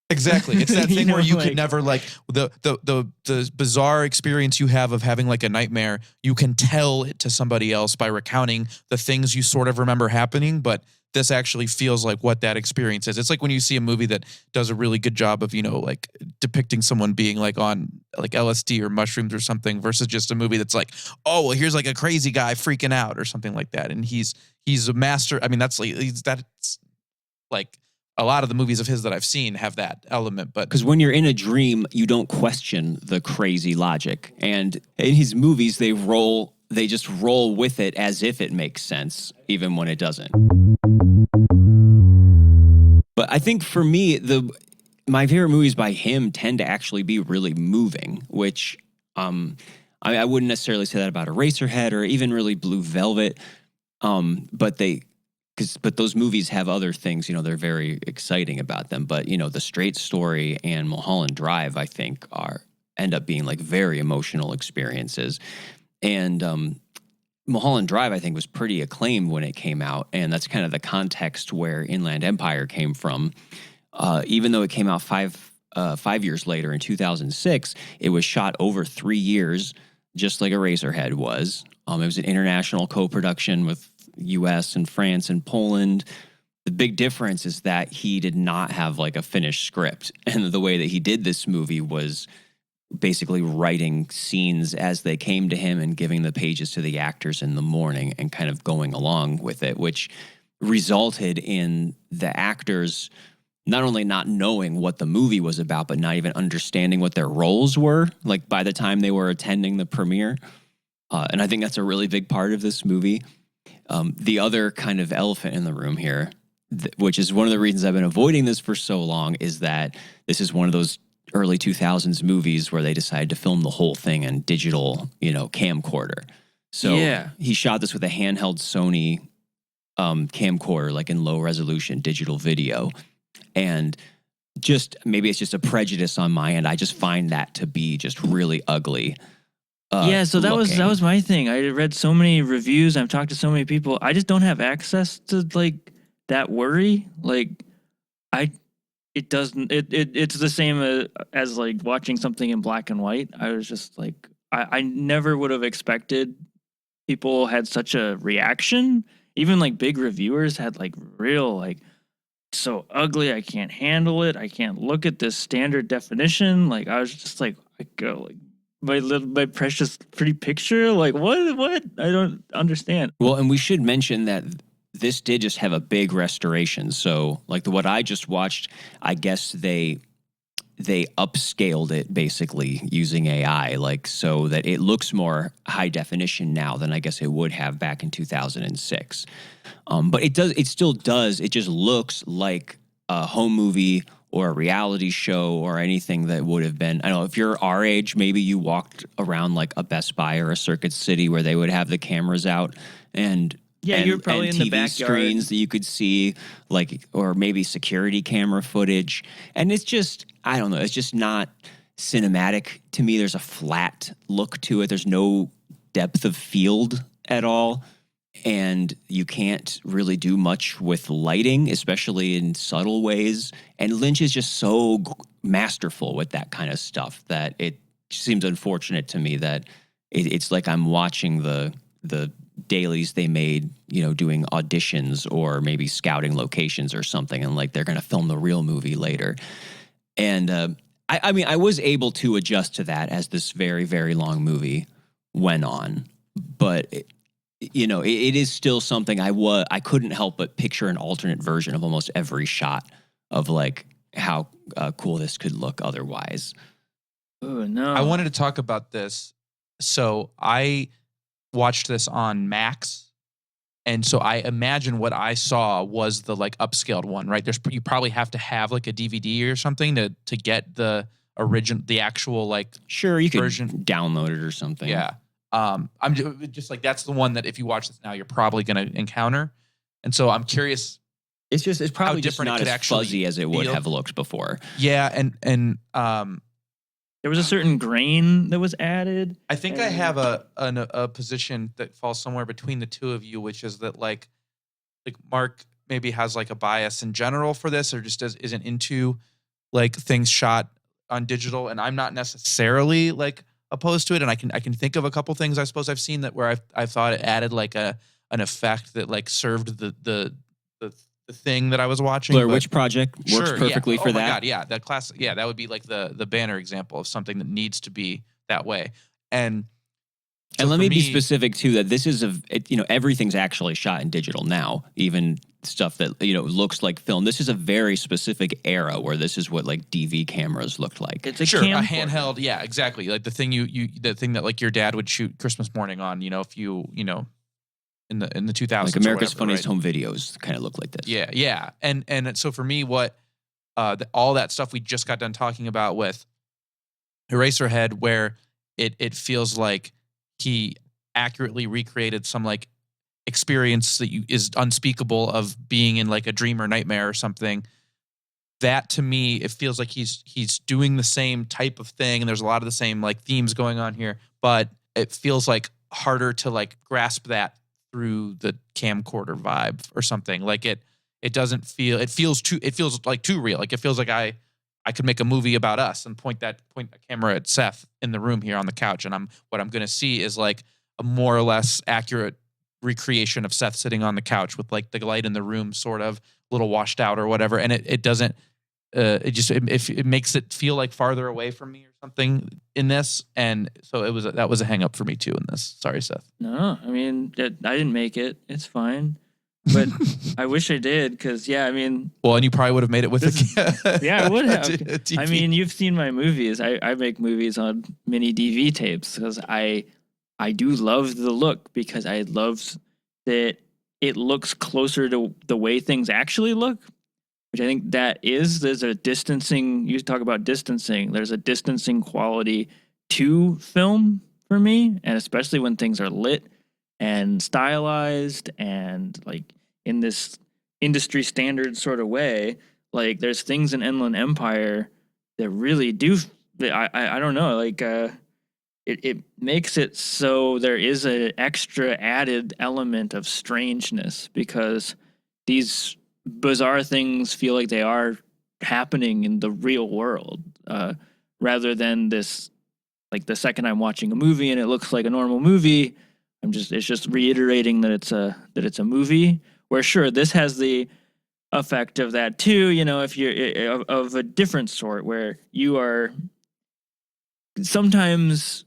Exactly. It's that thing where you could never like the bizarre experience you have of having like a nightmare. You can tell it to somebody else by recounting the things you sort of remember happening, but this actually feels like what that experience is. It's like when you see a movie that does a really good job of, like depicting someone being like on like LSD or mushrooms or something versus just a movie that's like, oh, well, here's like a crazy guy freaking out or something like that. And he's a master. I mean, that's like a lot of the movies of his that I've seen have that element. But because when you're in a dream, you don't question the crazy logic. And in his movies, they just roll with it as if it makes sense, even when it doesn't. But I think for me, my favorite movies by him tend to actually be really moving, which I wouldn't necessarily say that about Eraserhead or even really Blue Velvet. But those movies have other things, they're very exciting about them. But, The Straight Story and Mulholland Drive, I think, end up being like very emotional experiences. And Mulholland Drive, I think, was pretty acclaimed when it came out. And that's kind of the context where Inland Empire came from. Even though it came out 5 years later in 2006, it was shot over 3 years, just like Eraserhead was. It was an international co-production with U.S. and France and Poland. The big difference is that he did not have like a finished script. And the way that he did this movie was basically writing scenes as they came to him and giving the pages to the actors in the morning and kind of going along with it, which resulted in the actors not only not knowing what the movie was about, but not even understanding what their roles were, like by the time they were attending the premiere. And I think that's a really big part of this movie. The other kind of elephant in the room here, which is one of the reasons I've been avoiding this for so long, is that this is one of those early 2000s movies where they decided to film the whole thing in digital, camcorder. So he shot this with a handheld Sony camcorder, like in low resolution digital video. And maybe it's just a prejudice on my end. I just find that to be just really ugly. So that was my thing. I read so many reviews. I've talked to so many people. I just don't have access to like that worry. Like it's the same as like watching something in black and white. I was just like, I never would have expected people had such a reaction. Even like big reviewers had like real like, so ugly, I can't handle it. I can't look at this standard definition. Like I was just like, my precious pretty picture. Like what? I don't understand. Well, and we should mention that this did just have a big restoration. So like what I just watched, I guess they upscaled it basically using AI, like so that it looks more high definition now than I guess it would have back in 2006. But it still does. It just looks like a home movie or a reality show or anything that would have been, I don't know, if you're our age, maybe you walked around like a Best Buy or a Circuit City where they would have the cameras out and you're probably in the TV backyard screens that you could see, like, or maybe security camera footage. And it's just, I don't know, it's just not cinematic to me. There's a flat look to it. There's no depth of field at all. And you can't really do much with lighting, especially in subtle ways. And Lynch is just so masterful with that kind of stuff that it seems unfortunate to me that it's like I'm watching the dailies they made, doing auditions or maybe scouting locations or something, and like they're going to film the real movie later. And I mean, I was able to adjust to that as this very, very long movie went on, but it is still something I couldn't help but picture an alternate version of almost every shot of like how cool this could look otherwise. Oh no! I wanted to talk about this. So I watched this on Max, and so I imagine what I saw was the like upscaled one, right? You probably have to have like a DVD or something to get the actual like sure you version. Could download it or something. Yeah. I'm just like, that's the one that if you watch this now, you're probably going to encounter. And so I'm curious. It's probably just different not it could as fuzzy as it would feel. have looked before. Yeah. And there was a certain grain that was added. I think I have a position that falls somewhere between the two of you, which is that like Marc maybe has like a bias in general for this, or just isn't into like things shot on digital. And I'm not necessarily like opposed to it, and I can think of a couple things I suppose I've seen that where I thought it added like an effect that like served the thing that I was watching. Blair Witch Project works Sure, perfectly for oh my that. God, yeah, that class, yeah, that would be like the banner example of something that needs to be that way. And And let me be specific too, that this is everything's actually shot in digital now, even stuff that, looks like film. This is a very specific era where this is what like DV cameras looked like. It's a a camcorder. handheld. Yeah, exactly. Like the thing the thing that like your dad would shoot Christmas morning on, if you, in the 2000s. Like America's Funniest Home Videos kind of look like this. Yeah. Yeah. And so for me, what, all that stuff we just got done talking about with Eraserhead, where it feels like he accurately recreated some like experience that is unspeakable of being in like a dream or nightmare or something. That to me, it feels like he's doing the same type of thing, and there's a lot of the same like themes going on here, but it feels like harder to like grasp that through the camcorder vibe or something. Like it feels like too real. Like it feels like I could make a movie about us and point the camera at Seth in the room here on the couch, and what I'm going to see is like a more or less accurate recreation of Seth sitting on the couch with like the light in the room sort of a little washed out or whatever, and it doesn't it makes it feel like farther away from me or something in this, and so that was a hang up for me too in this. Sorry, Seth. No, I mean I didn't make it. It's fine. But I wish I did, because well, and you probably would have made it with I would have. I mean, you've seen my movies. I make movies on mini DV tapes because I do love the look, because I love that it looks closer to the way things actually look, which I think there's a distancing. You talk about distancing. There's a distancing quality to film for me, and especially when things are lit and stylized and like in this industry standard sort of way. Like there's things in Inland Empire that really do. I don't know. Like it makes it so there is an extra added element of strangeness, because these bizarre things feel like they are happening in the real world, rather than this. Like the second I'm watching a movie and it looks like a normal movie, it's just reiterating that it's a movie. Where sure, this has the effect of that too, if you're of a different sort, where you are sometimes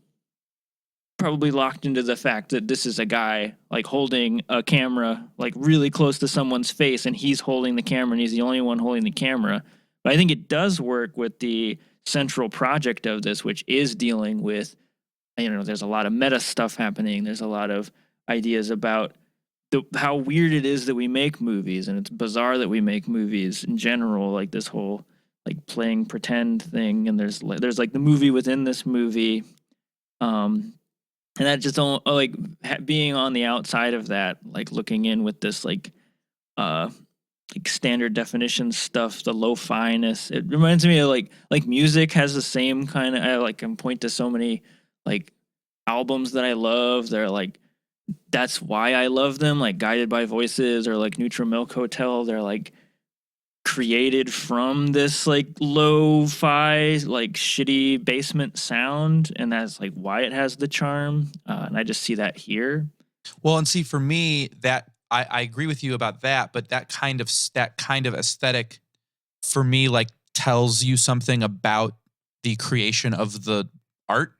probably locked into the fact that this is a guy like holding a camera like really close to someone's face, and he's holding the camera and he's the only one holding the camera. But I think it does work with the central project of this, which is dealing with, there's a lot of meta stuff happening. There's a lot of ideas about how weird it is that we make movies, and it's bizarre that we make movies in general, like this whole like playing pretend thing. And there's like the movie within this movie. And that just don't like being on the outside of that, like looking in with this like standard definition stuff, the lo-fi-ness. It reminds me of like music has the same kind of, I can point to so many like albums that I love. They're like, that's why I love them, like Guided by Voices or like Neutral Milk Hotel. They're like created from this like lo-fi, like shitty basement sound, and that's like why it has the charm. And I just see that here. Well, and see, for me, that I agree with you about that, but that kind of aesthetic for me like tells you something about the creation of the art.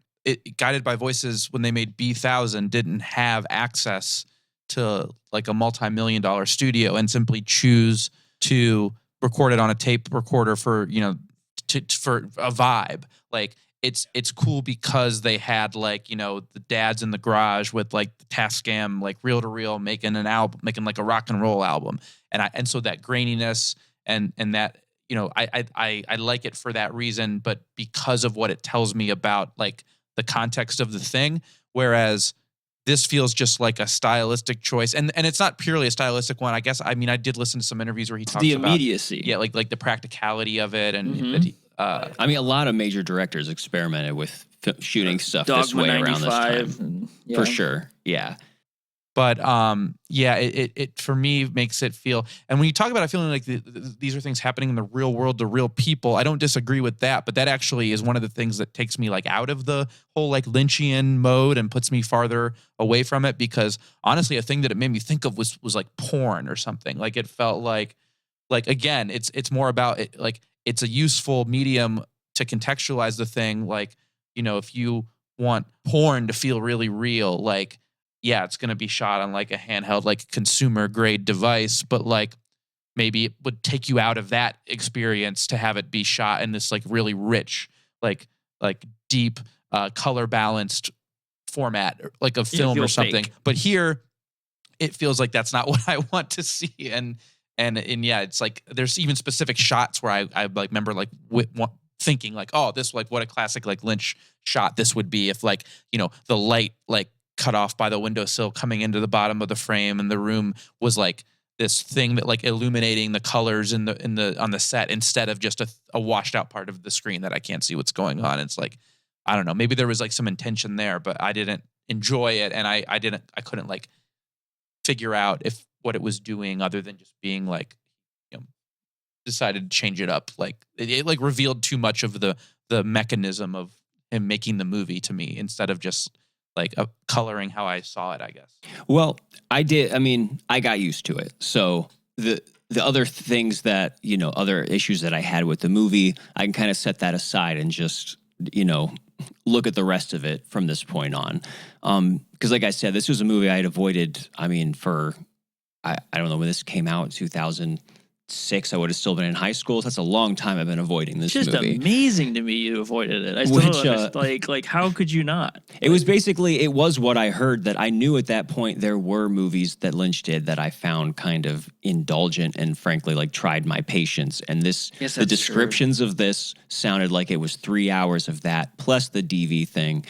Guided by Voices, when they made B1000, didn't have access to like a multi-million-dollar studio and simply choose to record it on a tape recorder for for a vibe. Like it's cool because they had like the dads in the garage with like the Tascam like reel to reel making an album, making like a rock and roll album, and so that graininess and that I like it for that reason, but because of what it tells me about like the context of the thing, whereas this feels just like a stylistic choice, and it's not purely a stylistic one. I guess I did listen to some interviews where he talks the about immediacy, like the practicality of it, and Mm-hmm. that a lot of major directors experimented with shooting stuff Dogma this way around this time, for sure. Yeah. But it for me makes it feel, and when you talk about it feeling like these are things happening in the real world to real people, I don't disagree with that. But that actually is one of the things that takes me like out of the whole like Lynchian mode and puts me farther away from it. Because honestly, a thing that it made me think of was like porn or something. Like it felt like again, it's more about it. Like it's a useful medium to contextualize the thing. Like if you want porn to feel really real. Like, yeah, it's going to be shot on like a handheld, like consumer grade device, but like maybe it would take you out of that experience to have it be shot in this like really rich, like deep, color balanced format, like a film or something. Fake. But here, it feels like that's not what I want to see. And yeah, it's like there's even specific shots where I like remember like thinking like, oh, this like what a classic like Lynch shot this would be if like, you know, the light like cut off by the windowsill coming into the bottom of the frame and the room was like this thing that like illuminating the colors in the on the set instead of just a washed out part of the screen that I can't see what's going on. It's like, I don't know, maybe there was like some intention there, but I didn't enjoy it, and I couldn't like figure out if what it was doing other than just being like, you know, decided to change it up. Like it like revealed too much of the mechanism of him making the movie to me instead of just like coloring how I saw it, I guess. Well, I did. I mean, I got used to it. So the other things that, you know, other issues that I had with the movie, I can kind of set that aside and just, you know, look at the rest of it from this point on. Because like I said, this was a movie I had avoided, I mean, for, I don't know when this came out, 2006, I would have still been in high school. So that's a long time I've been avoiding this Just movie. amazing to me you avoided it. I still don't understand, like how could you not? It was basically, it was what I heard that I knew at that point there were movies that Lynch did that I found kind of indulgent and frankly like tried my patience. And this, Yes, the that's descriptions of this sounded like it was 3 hours of that plus the DV thing.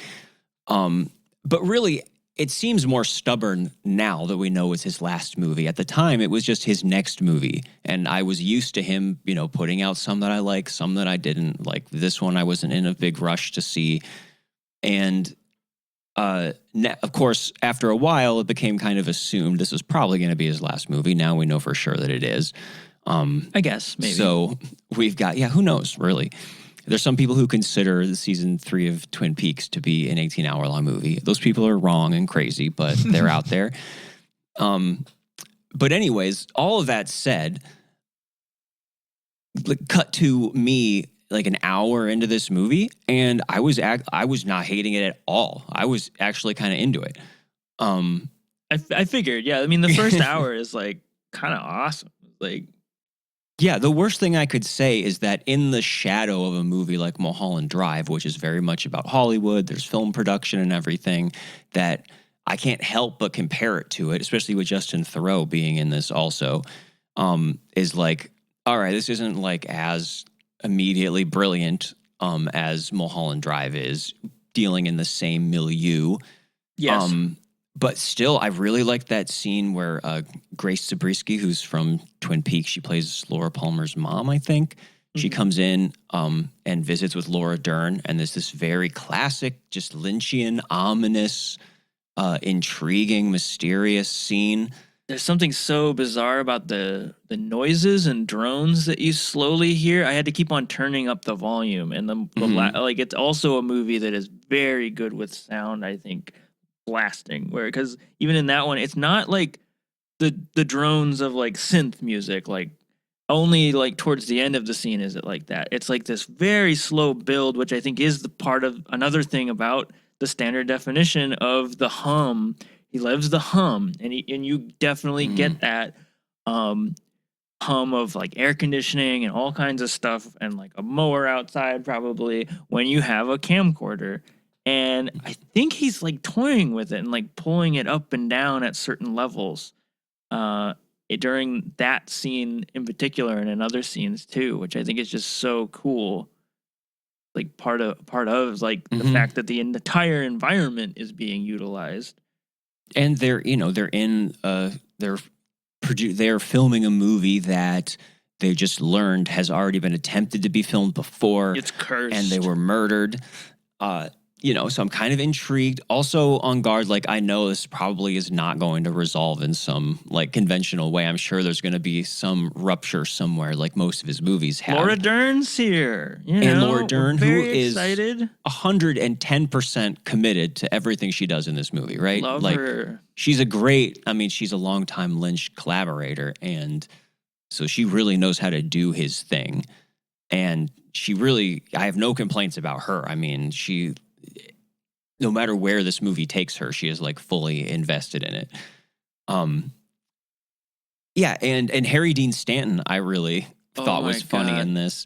But really, it seems more stubborn now that we know it's his last movie. At the time, it was just his next movie. And I was used to him, you know, putting out some that I like, some that I didn't. Like this one, I wasn't in a big rush to see. And of course, after a while, it became kind of assumed this was probably going to be his last movie. Now we know for sure that it is. I guess, maybe. So we've got, yeah, who knows, really? There's some people who consider the season 3 of Twin Peaks to be an 18-hour-long movie. Those people are wrong and crazy, but they're out there. But anyways, all of that said, cut to me like an hour into this movie, and I was not hating it at all. I was actually kind of into it. I figured, yeah. I mean, the first hour is like kind of awesome. Like, yeah, the worst thing I could say is that in the shadow of a movie like Mulholland Drive, which is very much about Hollywood, there's film production and everything, that I can't help but compare it to it, especially with Justin Theroux being in this also, is like, all right, this isn't like as immediately brilliant as Mulholland Drive is, dealing in the same milieu. yes. But still, I really like that scene where Grace Zabriskie, who's from Twin Peaks, she plays Laura Palmer's mom, I think. She comes in and visits with Laura Dern, and there's this very classic, just Lynchian, ominous, intriguing, mysterious scene. There's something so bizarre about the noises and drones that you slowly hear. I had to keep on turning up the volume, and like it's also a movie that is very good with sound, I think. Blasting, where because even in that one, it's not like the drones of like synth music, like only like towards the end of the scene is it like that. It's like this very slow build, which I think is the part of another thing about the standard definition of the hum. He loves the hum, and you definitely get that hum of like air conditioning and all kinds of stuff, and like a mower outside probably when you have a camcorder. And I think he's like toying with it and like pulling it up and down at certain levels during that scene in particular, and in other scenes too, which I think is just so cool. Like part of like the fact that the entire environment is being utilized. And they're filming a movie that they just learned has already been attempted to be filmed before. It's cursed. And they were murdered. So I'm kind of intrigued. Also on guard, like I know this probably is not going to resolve in some like conventional way. I'm sure there's going to be some rupture somewhere, like most of his movies have. Laura Dern's here, Laura Dern, who is excited. 110% committed to everything she does in this movie, right? Love her. She's she's a longtime Lynch collaborator, and so she really knows how to do his thing. And I have no complaints about her. I mean, no matter where this movie takes her, she is like fully invested in it. Yeah, and Harry Dean Stanton, I really thought was funny in this.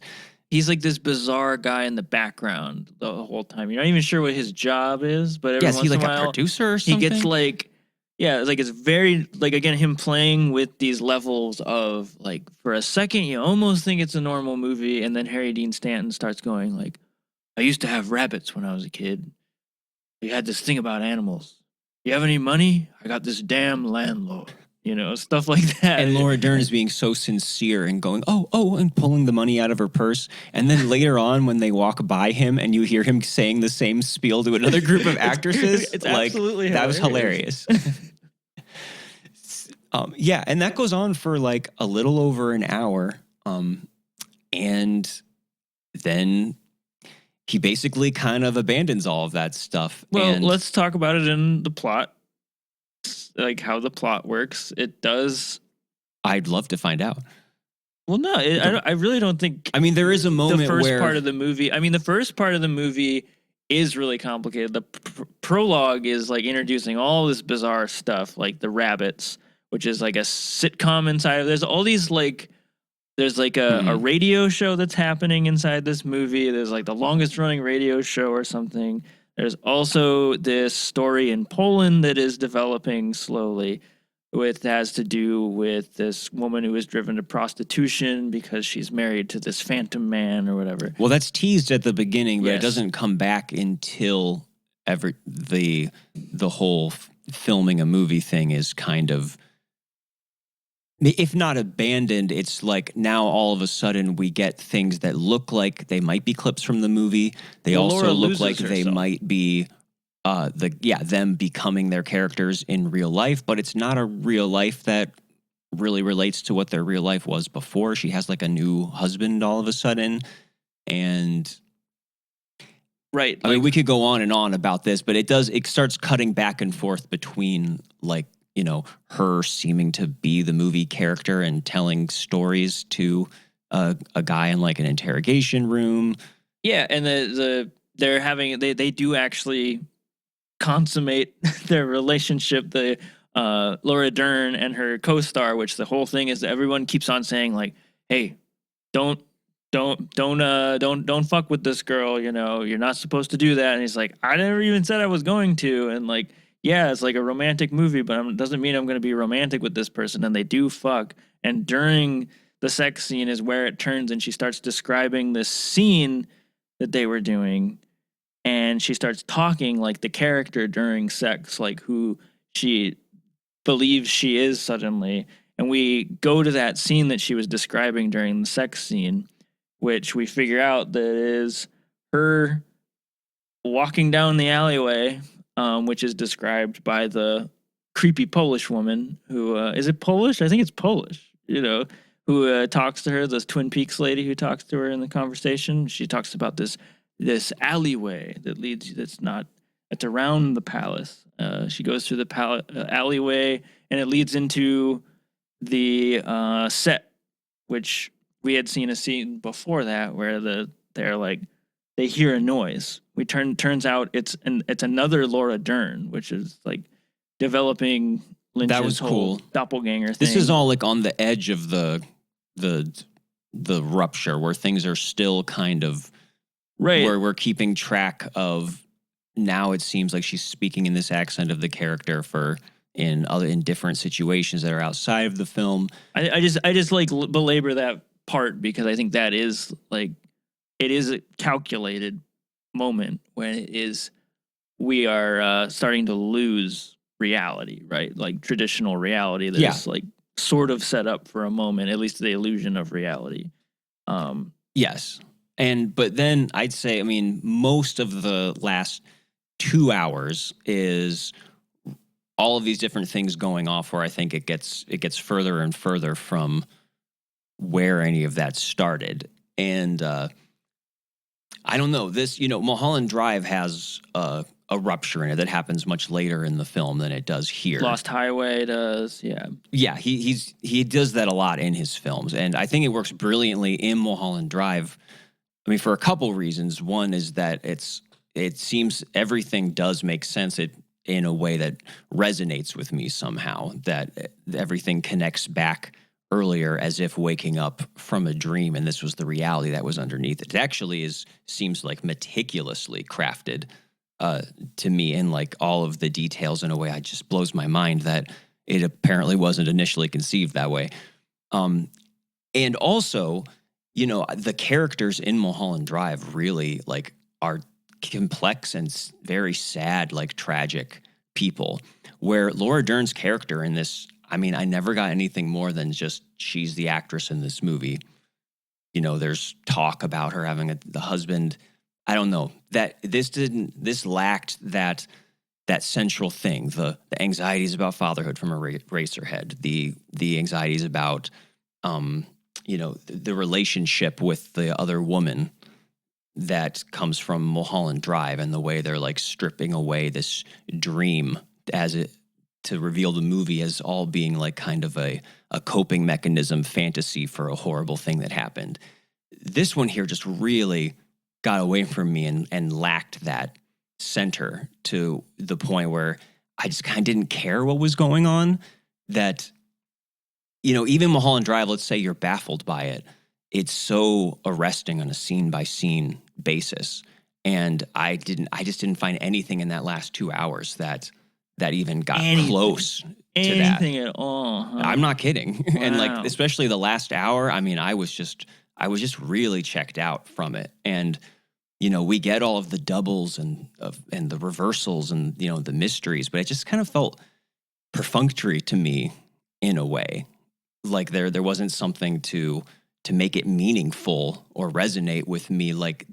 He's like this bizarre guy in the background the whole time. You're not even sure what his job is, but every Yeah, is once he in like a while, a producer or something? he gets like, yeah, like it's very like again him playing with these levels of like for a second you almost think it's a normal movie, and then Harry Dean Stanton starts going like, I used to have rabbits when I was a kid. We had this thing about animals. You have any money? I got this damn landlord. You know, stuff like that. And Laura Dern is being so sincere and going, oh, and pulling the money out of her purse. And then later on, when they walk by him and you hear him saying the same spiel to another group of actresses, it's like, absolutely that was hilarious. Yeah, and that goes on for like a little over an hour. And then he basically kind of abandons all of that stuff. Well, and let's talk about it in the plot. Like how the plot works. It does. I'd love to find out. Well, no, I really don't think. I mean, there is a moment the first where part of the movie. I mean, the first part of the movie is really complicated. The prologue is like introducing all this bizarre stuff, like the rabbits, which is like a sitcom inside of. There's all these like. There's like a radio show that's happening inside this movie. There's like the longest running radio show or something. There's also this story in Poland that is developing slowly, has to do with this woman who is driven to prostitution because she's married to this phantom man or whatever. Well, that's teased at the beginning, but Yes. it doesn't come back until the whole filming a movie thing is kind of, if not abandoned, it's like now all of a sudden we get things that look like they might be clips from the movie. They Well, also Laura look loses like they herself. might be them becoming their characters in real life, but it's not a real life that really relates to what their real life was before. She has like a new husband all of a sudden. And Right. I mean, we could go on and on about this, but it starts cutting back and forth between like, you know, her seeming to be the movie character and telling stories to a guy in like an interrogation room. Yeah, and they're having they do actually consummate their relationship. The Laura Dern and her co-star, which the whole thing is that everyone keeps on saying like, "Hey, don't fuck with this girl. You know, you're not supposed to do that." And he's like, "I never even said I was going to." And like, yeah, it's like a romantic movie, but it doesn't mean I'm going to be romantic with this person. And they do fuck. And during the sex scene is where it turns, and she starts describing this scene that they were doing. And she starts talking like the character during sex, like who she believes she is suddenly. And we go to that scene that she was describing during the sex scene, which we figure out that is her walking down the alleyway, which is described by the creepy Polish woman who, is it Polish? I think it's Polish, you know, who talks to her, this Twin Peaks lady who talks to her in the conversation. She talks about this alleyway that leads, it's around the palace. She goes through the alleyway and it leads into the set, which we had seen a scene before that where they hear a noise. Turns out it's another Laura Dern, which is like developing Lynch's That was whole cool. doppelganger thing. This is all like on the edge of the rupture where things are still kind of right. where we're keeping track of. Now it seems like she's speaking in this accent of the character in different situations that are outside of the film. I just like belabor that part because I think that is like it is a calculated moment when we are starting to lose reality, right? Like traditional reality that is like sort of set up for a moment, at least the illusion of reality. Yes. But then I'd say, I mean, most of the last 2 hours is all of these different things going off where I think it gets further and further from where any of that started. And I don't know, this, you know, Mulholland Drive has a rupture in it that happens much later in the film than it does here. Lost Highway does, yeah. Yeah, he does that a lot in his films, and I think it works brilliantly in Mulholland Drive. I mean, for a couple reasons. One is that it seems everything does make sense in a way that resonates with me somehow, that everything connects back earlier as if waking up from a dream and this was the reality that was underneath it. It actually seems like meticulously crafted to me, in like all of the details, in a way it just blows my mind that it apparently wasn't initially conceived that way. And also, you know, the characters in Mulholland Drive really like are complex and very sad, like tragic people, where Laura Dern's character in this, I mean, I never got anything more than just she's the actress in this movie. You know, there's talk about her having the husband. I don't know, that this lacked that central thing, the anxieties about fatherhood from Eraserhead, the anxieties about you know, the relationship with the other woman that comes from Mulholland Drive, and the way they're like stripping away this dream to reveal the movie as all being like kind of a coping mechanism fantasy for a horrible thing that happened. This one here just really got away from me and lacked that center, to the point where I just kind of didn't care what was going on. That, you know, even Mulholland Drive, let's say you're baffled by it, it's so arresting on a scene by scene basis. And I just didn't find anything in that last 2 hours that even got close to that. Anything at all. Huh? I'm not kidding. Wow. And like, especially the last hour, I mean, I was just really checked out from it. And, you know, we get all of the doubles and the reversals and, you know, the mysteries, but it just kind of felt perfunctory to me in a way. Like there wasn't something to make it meaningful or resonate with me like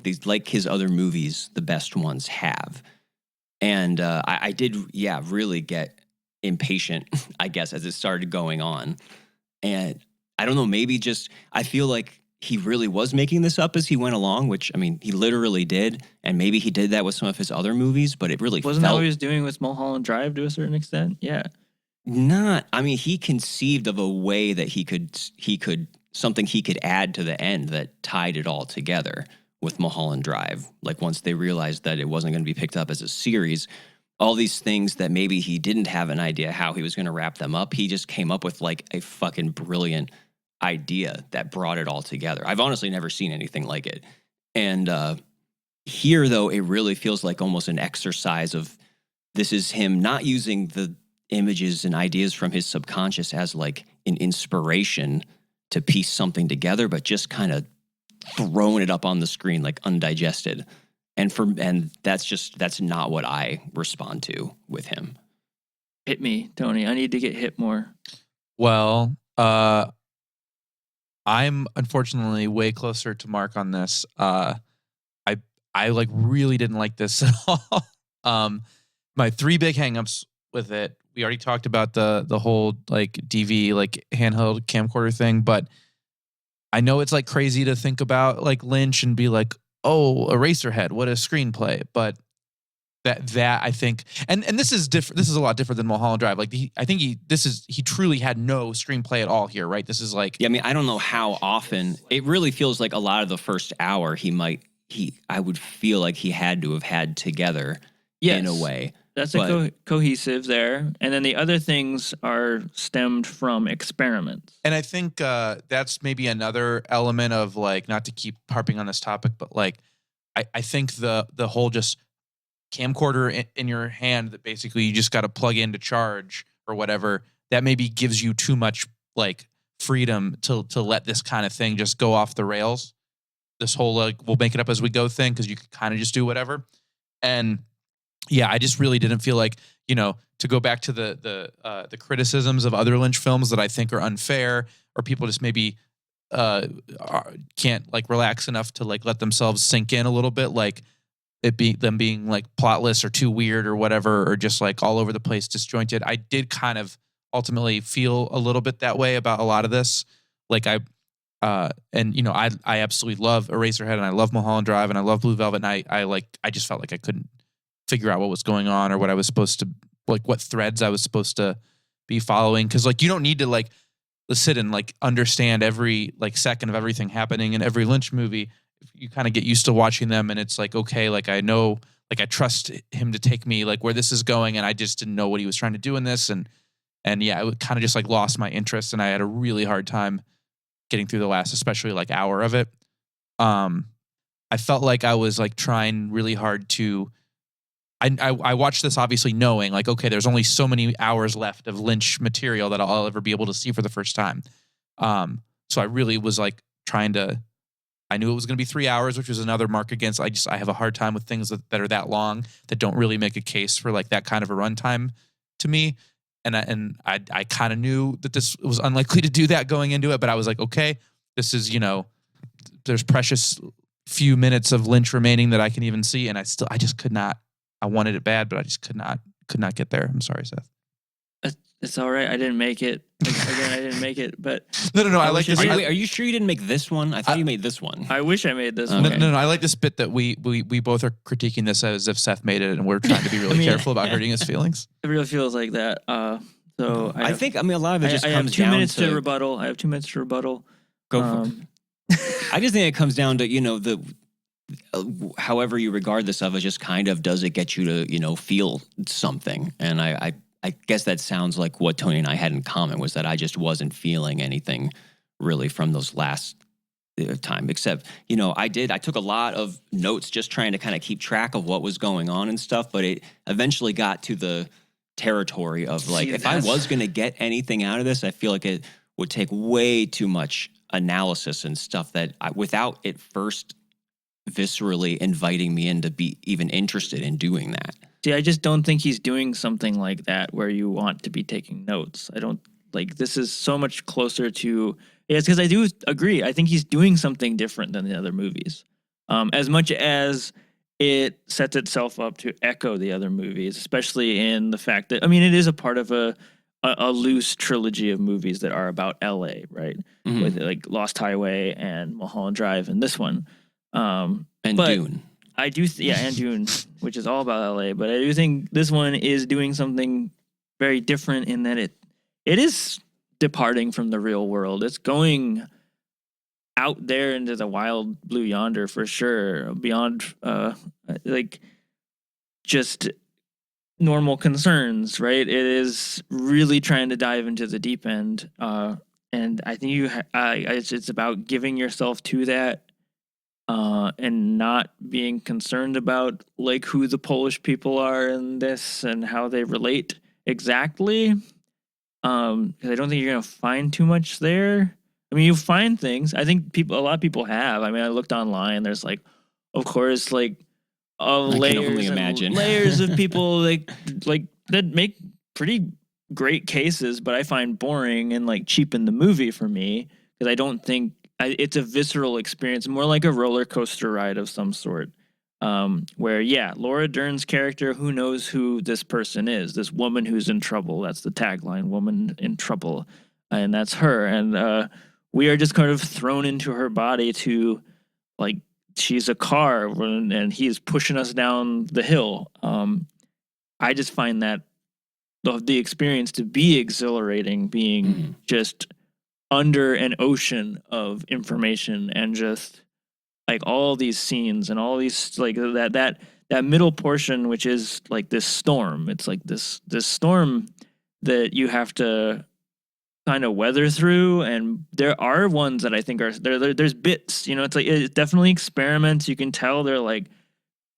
his other movies, the best ones, have. And I did, really get impatient, I guess, as it started going on. And I don't know, maybe just I feel like he really was making this up as he went along, which, I mean, he literally did. And maybe he did that with some of his other movies, but it really wasn't that what he was doing with Mulholland Drive to a certain extent? Yeah. I mean, he conceived of a way that he could something he could add to the end that tied it all together with Mulholland Drive. Like, once they realized that it wasn't going to be picked up as a series, all these things that maybe he didn't have an idea how he was going to wrap them up, he just came up with like a fucking brilliant idea that brought it all together. I've honestly never seen anything like it. And here, though, it really feels like almost an exercise of, this is him not using the images and ideas from his subconscious as like an inspiration to piece something together, but just kind of throwing it up on the screen like undigested. And that's not what I respond to with him. Hit me, Tony. I need to get hit more. Well, I'm unfortunately way closer to Marc on this. I like really didn't like this at all. My 3 big hangups with it. We already talked about the whole like DV, like handheld camcorder thing, but I know it's like crazy to think about like Lynch and be like, oh, Eraserhead, what a screenplay. But that I think, and this is different. This is a lot different than Mulholland Drive. Like he truly had no screenplay at all here, right? This is like, yeah, I mean, I don't know how often. It really feels like a lot of the first hour I would feel like he had to have had together in a way. That's cohesive there. And then the other things are stemmed from experiments. And I think that's maybe another element of like, not to keep harping on this topic, but like, I think the whole just camcorder in your hand that basically you just got to plug in to charge or whatever, that maybe gives you too much like freedom to let this kind of thing just go off the rails. This whole like, we'll make it up as we go thing, because you can kind of just do whatever. And yeah, I just really didn't feel like, you know, to go back to the criticisms of other Lynch films that I think are unfair, or people just maybe can't like relax enough to like let themselves sink in a little bit, like them being like plotless or too weird or whatever, or just like all over the place, disjointed. I did kind of ultimately feel a little bit that way about a lot of this. Like and you know, I absolutely love Eraserhead, and I love Mulholland Drive, and I love Blue Velvet, and I just felt like I couldn't figure out what was going on, or what I was supposed to, like what threads I was supposed to be following. Cause like, you don't need to like sit and like understand every like second of everything happening in every Lynch movie. you kind of get used to watching them, and it's like, okay, like I know, like I trust him to take me like where this is going, and I just didn't know what he was trying to do in this, and yeah, it kind of just like lost my interest, and I had a really hard time getting through the last, especially like hour of it. I felt like I was like trying really hard to. I watched this obviously knowing like, okay, there's only so many hours left of Lynch material that I'll ever be able to see for the first time. So I really was like trying to. I knew it was going to be 3 hours, which was another mark against. I have a hard time with things that are that long that don't really make a case for like that kind of a runtime to me. And I kind of knew that this was unlikely to do that going into it, but I was like, okay, this is, there's precious few minutes of Lynch remaining that I can even see, and I just could not. I wanted it bad, but I just could not get there. I'm sorry, Seth. It's all right. I didn't make it. Again, I didn't make it, but no. I like this. Wait, are you sure you didn't make this one? I thought you made this one. I wish I made this one. No. I like this bit that we both are critiquing this as if Seth made it, and we're trying to be really careful about hurting his feelings. It really feels like that. So I think a lot of it just I comes have 2 down minutes to to rebuttal. I have 2 minutes to rebuttal. Go for it. I just think it comes down to the however you regard this of it, just kind of does it get you to feel something, and I guess that sounds like what Tony and I had in common was that I just wasn't feeling anything really from those last time, except, I took a lot of notes just trying to kind of keep track of what was going on and stuff, but it eventually got to the territory of like, if I was going to get anything out of this, I feel like it would take way too much analysis and stuff that without it first viscerally inviting me in to be even interested in doing that. See, I just don't think he's doing something like that where you want to be taking notes. I don't like this is so much closer to yes, because I do agree. I think he's doing something different than the other movies. As much as it sets itself up to echo the other movies, especially in the fact that it is a part of a loose trilogy of movies that are about LA, right? Mm-hmm. With like Lost Highway and Mulholland Drive and this one. And Dune. I do, and Dune, which is all about LA. But I do think this one is doing something very different in that it is departing from the real world. It's going out there into the wild blue yonder for sure, beyond like just normal concerns, right? It is really trying to dive into the deep end, and I think it's about giving yourself to that. And not being concerned about like who the Polish people are in this and how they relate exactly. Because I don't think you're gonna find too much there. You find things. I think a lot of people have. I looked online. There's like, of course, like layers of people like that make pretty great cases, but I find boring and like cheapen the movie for me because I don't think. It's a visceral experience, more like a roller coaster ride of some sort. Where, Laura Dern's character, who knows who this person is? This woman who's in trouble. That's the tagline, woman in trouble. And that's her. And we are just kind of thrown into her body to, like, she's a car and he's pushing us down the hill. I just find that the experience to be exhilarating, being just under an ocean of information and just like all these scenes and all these like that middle portion, which is like this storm. It's like this storm that you have to kind of weather through. And there are ones that I think are there's bits, it's like it's definitely experiments. You can tell they're like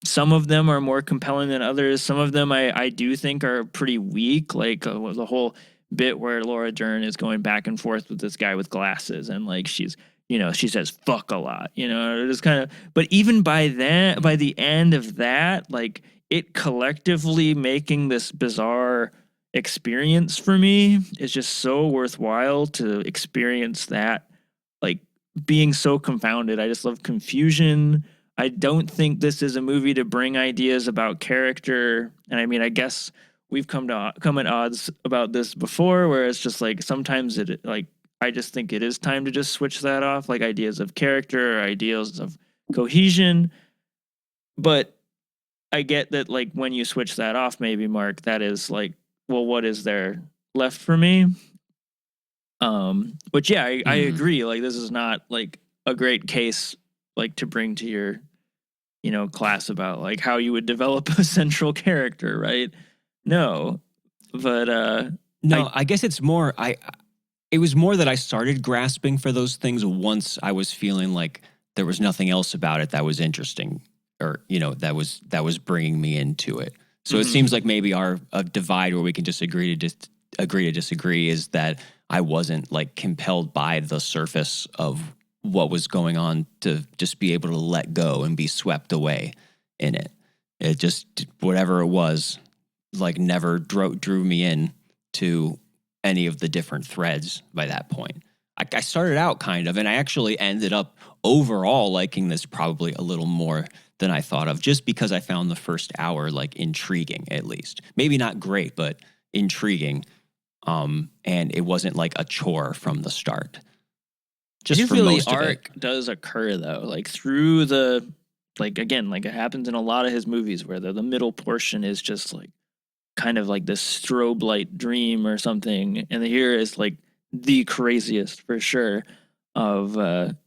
some of them are more compelling than others. Some of them I do think are pretty weak, like the whole bit where Laura Dern is going back and forth with this guy with glasses and like she's she says fuck a lot, it's kind of, but even by the end of that, like it collectively making this bizarre experience for me is just so worthwhile to experience that, like being so confounded. I just love confusion. I don't think this is a movie to bring ideas about character. And I guess we've come at odds about this before, where it's just like sometimes I just think it is time to just switch that off, like ideas of character, ideas of cohesion. But I get that, like when you switch that off, maybe Mark, that is like, well, what is there left for me? But I agree. Like this is not like a great case like to bring to your, class about like how you would develop a central character, right? No, but no, I guess it's more. It was more that I started grasping for those things once I was feeling like there was nothing else about it that was interesting, or that was bringing me into it. So it seems like maybe our divide where we can just agree to disagree is that I wasn't like compelled by the surface of what was going on to just be able to let go and be swept away in it. It just, whatever it was, like never drew me in to any of the different threads by that point. I started out kind of, and I actually ended up overall liking this probably a little more than I thought of, just because I found the first hour like intriguing, at least. Maybe not great, but intriguing. And it wasn't like a chore from the start. Just I do for feel most the of it. arc does occur though, like through the, like again, like it happens in a lot of his movies where the middle portion is just like kind of like this strobe light dream or something, and here is like the craziest for sure of and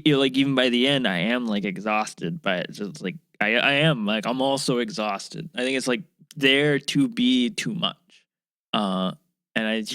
like even by the end I am like exhausted by it. Just like I am like I'm also exhausted. I think it's like there to be too much. And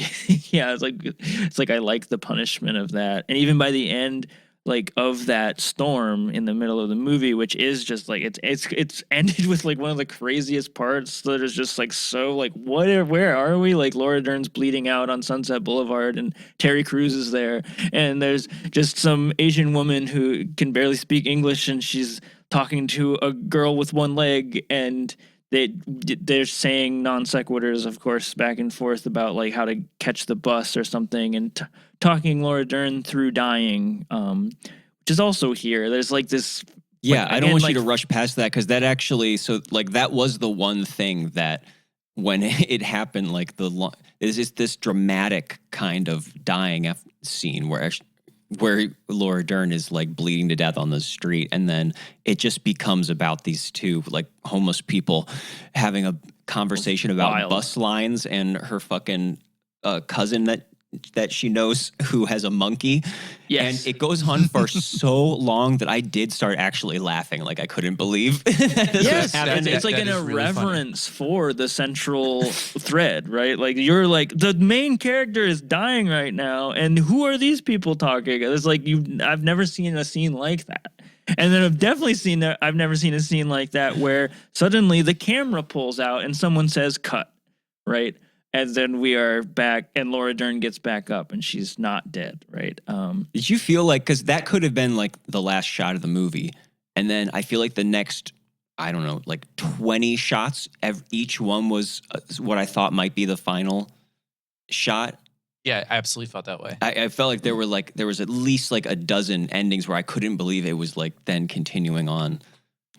yeah, it's like I like the punishment of that. And even by the end, like of that storm in the middle of the movie, which is just like it's ended with like one of the craziest parts that is just like so like where are we? Like Laura Dern's bleeding out on Sunset Boulevard and Terry Crews is there, and there's just some Asian woman who can barely speak English and she's talking to a girl with one leg, and they're saying non sequiturs, of course, back and forth about like how to catch the bus or something, and talking Laura Dern through dying, which is also here. There's like this. Yeah, like, I don't want like, you to rush past that, because that actually, so like that was the one thing that when it happened, like there's just this dramatic kind of dying scene where Laura Dern is like bleeding to death on the street, and then it just becomes about these two like homeless people having a conversation about Wild. bus lines and her fucking cousin that she knows who has a monkey. Yes. And it goes on for so long that I did start actually laughing. Like I couldn't believe that this was happening. It's like that an is really irreverence for the central thread, right? Like you're like the main character is dying right now, and who are these people talking? It's like I've never seen a scene like that. And then I've definitely seen that. I've never seen a scene like that where suddenly the camera pulls out and someone says cut, right? And then we are back, and Laura Dern gets back up, and she's not dead, right? Did you feel like, because that could have been like the last shot of the movie, and then I feel like the next, I don't know, like 20 shots, each one was what I thought might be the final shot. Yeah, I absolutely felt that way. I felt like there was at least like a dozen endings where I couldn't believe it was like then continuing on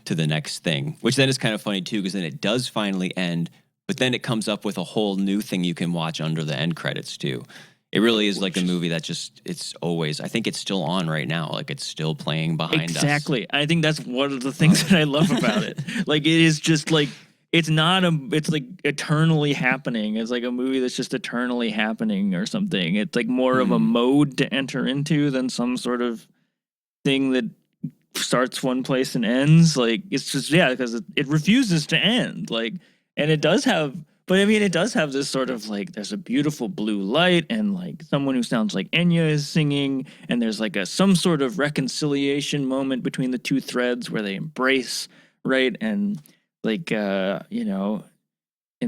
to the next thing, which then is kind of funny too, because then it does finally end. But then it comes up with a whole new thing you can watch under the end credits too. It really is like a movie that just, it's always, I think it's still on right now. Like it's still playing behind us. Exactly. I think that's one of the things that I love about it. Like it is just like, it's like eternally happening. It's like a movie that's just eternally happening or something. It's like more of a mode to enter into than some sort of thing that starts one place and ends. Like it's just, yeah, because it refuses to end. Like, and it does have, but I mean, it does have this sort of like, there's a beautiful blue light and like someone who sounds like Enya is singing, and there's like some sort of reconciliation moment between the two threads where they embrace, right? And like, in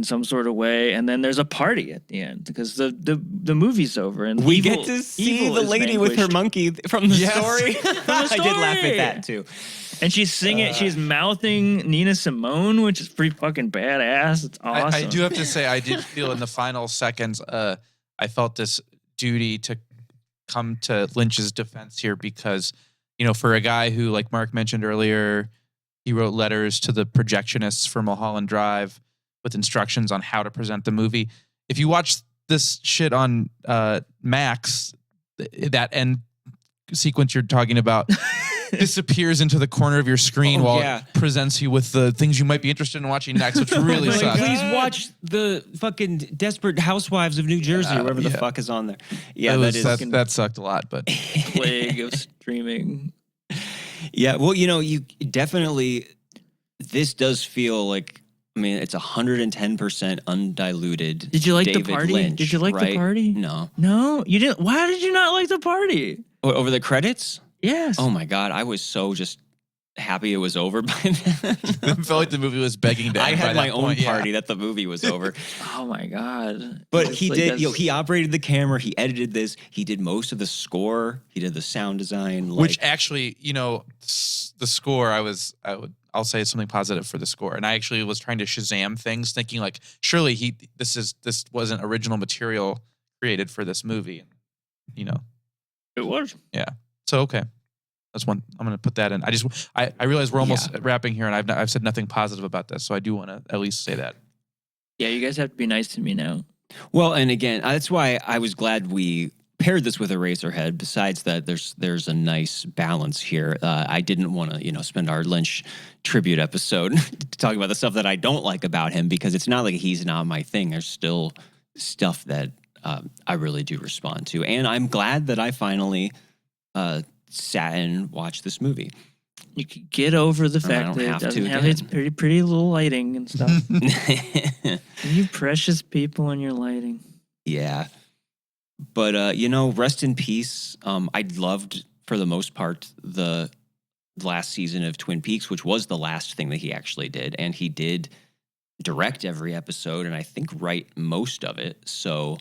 some sort of way. And then there's a party at the end because the movie's over and we get to see the lady with her monkey from the story. I did laugh at that too. And she's singing, she's mouthing Nina Simone, which is pretty fucking badass. It's awesome. I do have to say, I did feel in the final seconds, I felt this duty to come to Lynch's defense here because, for a guy who, like Mark mentioned earlier, he wrote letters to the projectionists for Mulholland Drive with instructions on how to present the movie. If you watch this shit on Max, that end sequence you're talking about disappears into the corner of your screen while it presents you with the things you might be interested in watching next, which really sucks. Like, please watch the fucking Desperate Housewives of New Jersey, or whatever the fuck is on there. Yeah, that sucked a lot, but plague of streaming. Yeah, well, you definitely, this does feel like, I mean, it's 110% undiluted. Did you like David the party? Lynch, Did you like right? the party? No. No, you didn't. Why did you not like the party? Over the credits? Yes. Oh my God, I was so just happy it was over by then. I felt like the movie was begging to I end by had my that own point, yeah. party that the movie was over. Oh my God. But It's he like did, that's- he operated the camera, he edited this, he did most of the score, he did the sound design. Which actually, the score, I'll say something positive for the score. And I actually was trying to Shazam things, thinking like, surely this wasn't original material created for this movie. It was. Yeah. So okay, that's one. I'm gonna put that in. I realize we're almost wrapping here, and I've said nothing positive about this, so I do want to at least say that. Yeah, you guys have to be nice to me now. Well, and again, that's why I was glad we paired this with Eraserhead. Besides that, there's a nice balance here. I didn't want to, spend our Lynch tribute episode talking about the stuff that I don't like about him, because it's not like he's not my thing. There's still stuff that I really do respond to, and I'm glad that I finally sat and watched this movie. You could get over the I fact don't that it have doesn't to have again. its pretty little lighting and stuff. You precious people and your lighting. Yeah. But, rest in peace. I loved, for the most part, the last season of Twin Peaks, which was the last thing that he actually did. And he did direct every episode and I think write most of it. So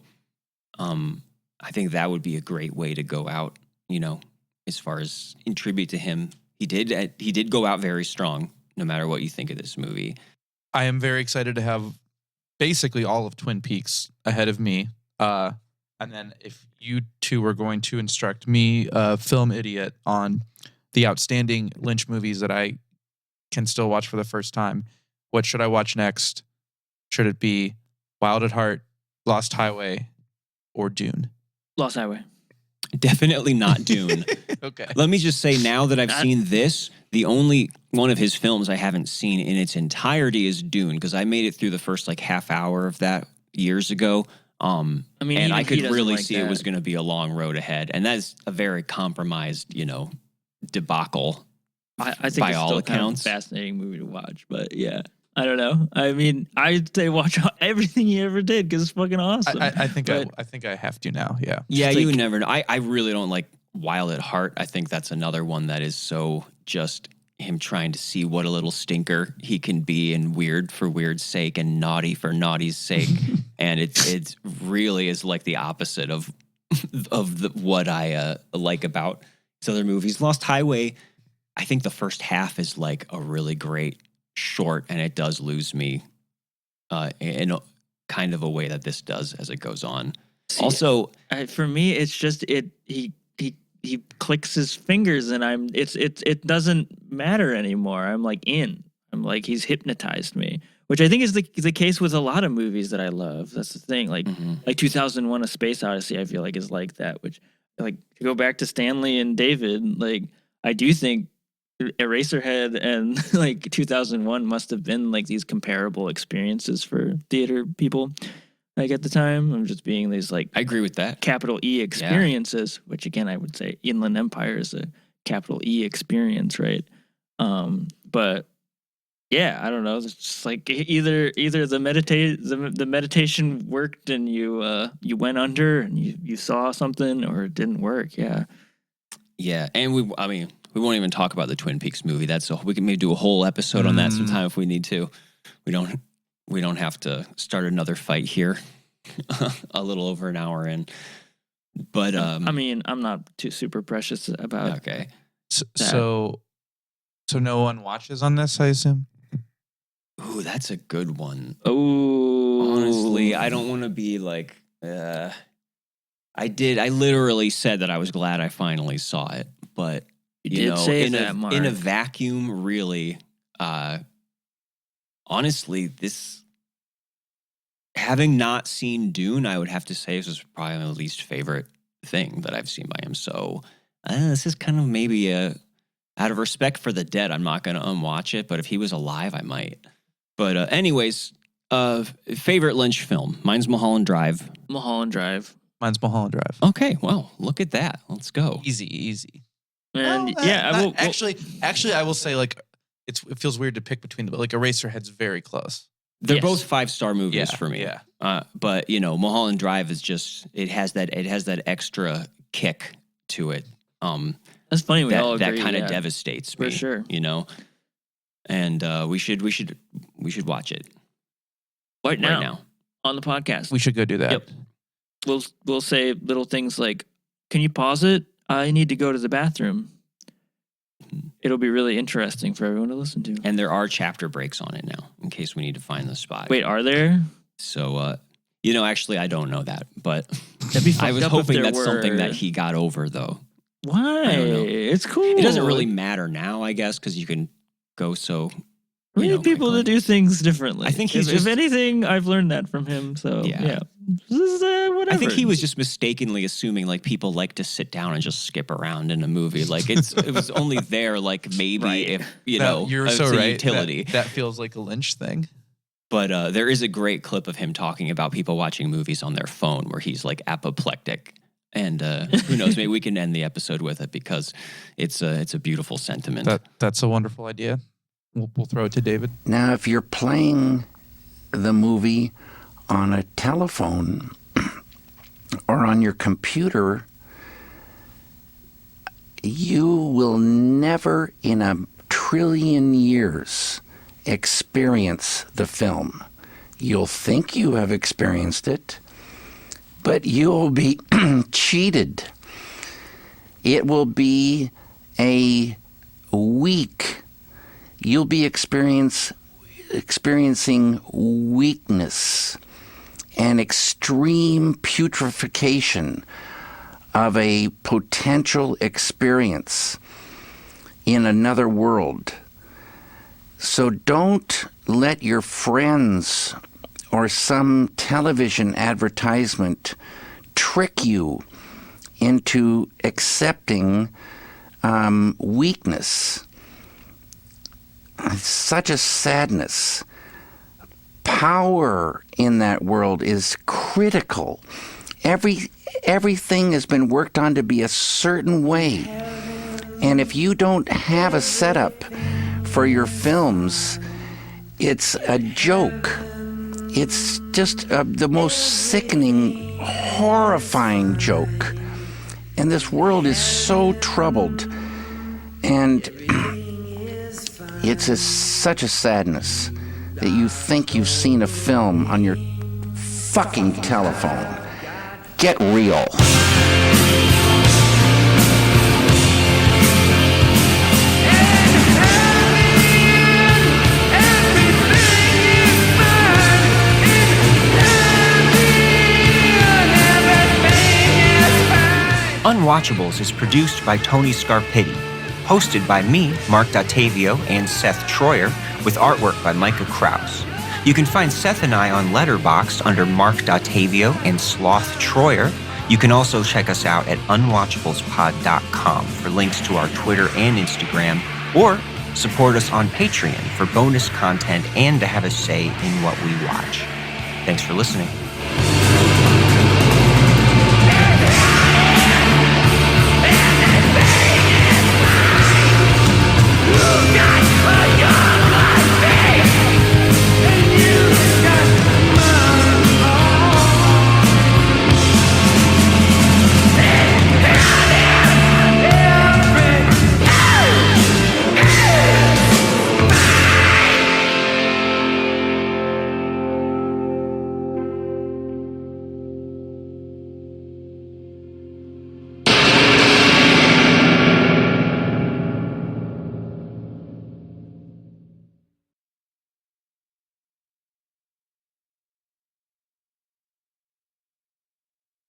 I think that would be a great way to go out, as far as in tribute to him. He did go out very strong, no matter what you think of this movie. I am very excited to have basically all of Twin Peaks ahead of me. And then if you two were going to instruct me, film idiot, on the outstanding Lynch movies that I can still watch for the first time, what should I watch next? Should it be Wild at Heart, Lost Highway, or Dune? Lost Highway. Definitely not Dune. Okay. Let me just say, now that I've seen this, the only one of his films I haven't seen in its entirety is Dune, because I made it through the first half hour of that years ago. And I could really see it was going to be a long road ahead. And that's a very compromised, debacle. I think by it's all still accounts. kind of a fascinating movie to watch, but yeah, I don't know. I mean, I'd say watch everything he ever did because it's fucking awesome. I think I have to now. Yeah. Yeah, you would never know. I really don't like Wild at Heart. I think that's another one that is so just him trying to see what a little stinker he can be, and weird for weird's sake and naughty for naughty's sake. And it really is like the opposite of what I like about his other movies. Lost Highway, I think the first half is like a really great short, and it does lose me in a kind of a way that this does as it goes on. See, also, for me, it's just he clicks his fingers and it doesn't matter anymore. I'm like in. I'm like, he's hypnotized me, which I think is the case with a lot of movies that I love. That's the thing. Like 2001: A Space Odyssey, I feel like is like that. Which, like, to go back to Stanley and David, like, I do think Eraserhead and like 2001 must have been like these comparable experiences for theater people. Like at the time, I'm just being these like I agree with that. capital E experiences, which again I would say Inland Empire is a capital E experience, right? But yeah, I don't know. It's just like either the meditation worked and you went under and you saw something, or it didn't work. Yeah. Yeah, and we won't even talk about the Twin Peaks movie. We can maybe do a whole episode on that sometime if we need to. We don't have to start another fight here. A little over an hour in. But I'm not too super precious about. Okay. So no one watches on this, I assume? Ooh, that's a good one. Oh, Honestly, I don't want to be like I literally said that I was glad I finally saw it, but you did say that, Marc. In a vacuum, really, honestly, this, having not seen Dune, I would have to say this is probably my least favorite thing that I've seen by him. So this is kind of maybe out of respect for the dead, I'm not going to unwatch it, but if he was alive, I might. But anyways, favorite Lynch film. Mine's Mulholland Drive. Mulholland Drive. Mine's Mulholland Drive. Okay, well, look at that. Let's go. Easy. And Actually, I will say like it feels weird to pick between them, but like Eraserhead's very close. They're Yes. both 5-star movies Yeah, for me. yeah. But you know, Mulholland Drive is just it has that extra kick to it. That's funny. We all That agree. kind of yeah. devastates For me. sure. You know, and we should watch it Right now, right now. on the podcast. We should go do that. Yep. We'll say little things like, "Can you pause it? I need to go to the bathroom." It'll be really interesting for everyone to listen to. And there are chapter breaks on it now, in case we need to find the spot. Wait, are there? So, you know, actually, I don't know that, but That'd be I was fucked up if hoping there that's something were. that he got over, though. Why? I don't know. It's cool. It doesn't really matter now, I guess, because you can go so. We you need know, people Michael. to do things differently. I think he's if just- anything, I've learned that from him. So Yeah. This is, whatever. I think he was just mistakenly assuming like people like to sit down and just skip around in a movie. Like it was only there like maybe Right. if you No, know you're it's so a right. utility. That feels like a Lynch thing. But there is a great clip of him talking about people watching movies on their phone where he's like apoplectic. And who knows? Maybe we can end the episode with it because it's a beautiful sentiment. That's a wonderful idea. We'll throw it to David. Now, if you're playing the movie on a telephone or on your computer, you will never in a trillion years experience the film. You'll think you have experienced it, but you'll be cheated. It will be a week. You'll be experiencing weakness and extreme putrefaction of a potential experience in another world. So don't let your friends or some television advertisement trick you into accepting weakness. Such a sadness. Power in that world is critical. Everything has been worked on to be a certain way. And if you don't have a setup for your films, it's a joke. It's just the most sickening, horrifying joke. And this world is so troubled. And it's such a sadness that you think you've seen a film on your fucking telephone. Get real. Unwatchables is produced by Tony Scarpitti, hosted by me, Marc Dottavio, and Seth Troyer, with artwork by Micah Kraus. You can find Seth and I on Letterboxd under Marc Dottavio and Sloth Troyer. You can also check us out at unwatchablespod.com for links to our Twitter and Instagram, or support us on Patreon for bonus content and to have a say in what we watch. Thanks for listening.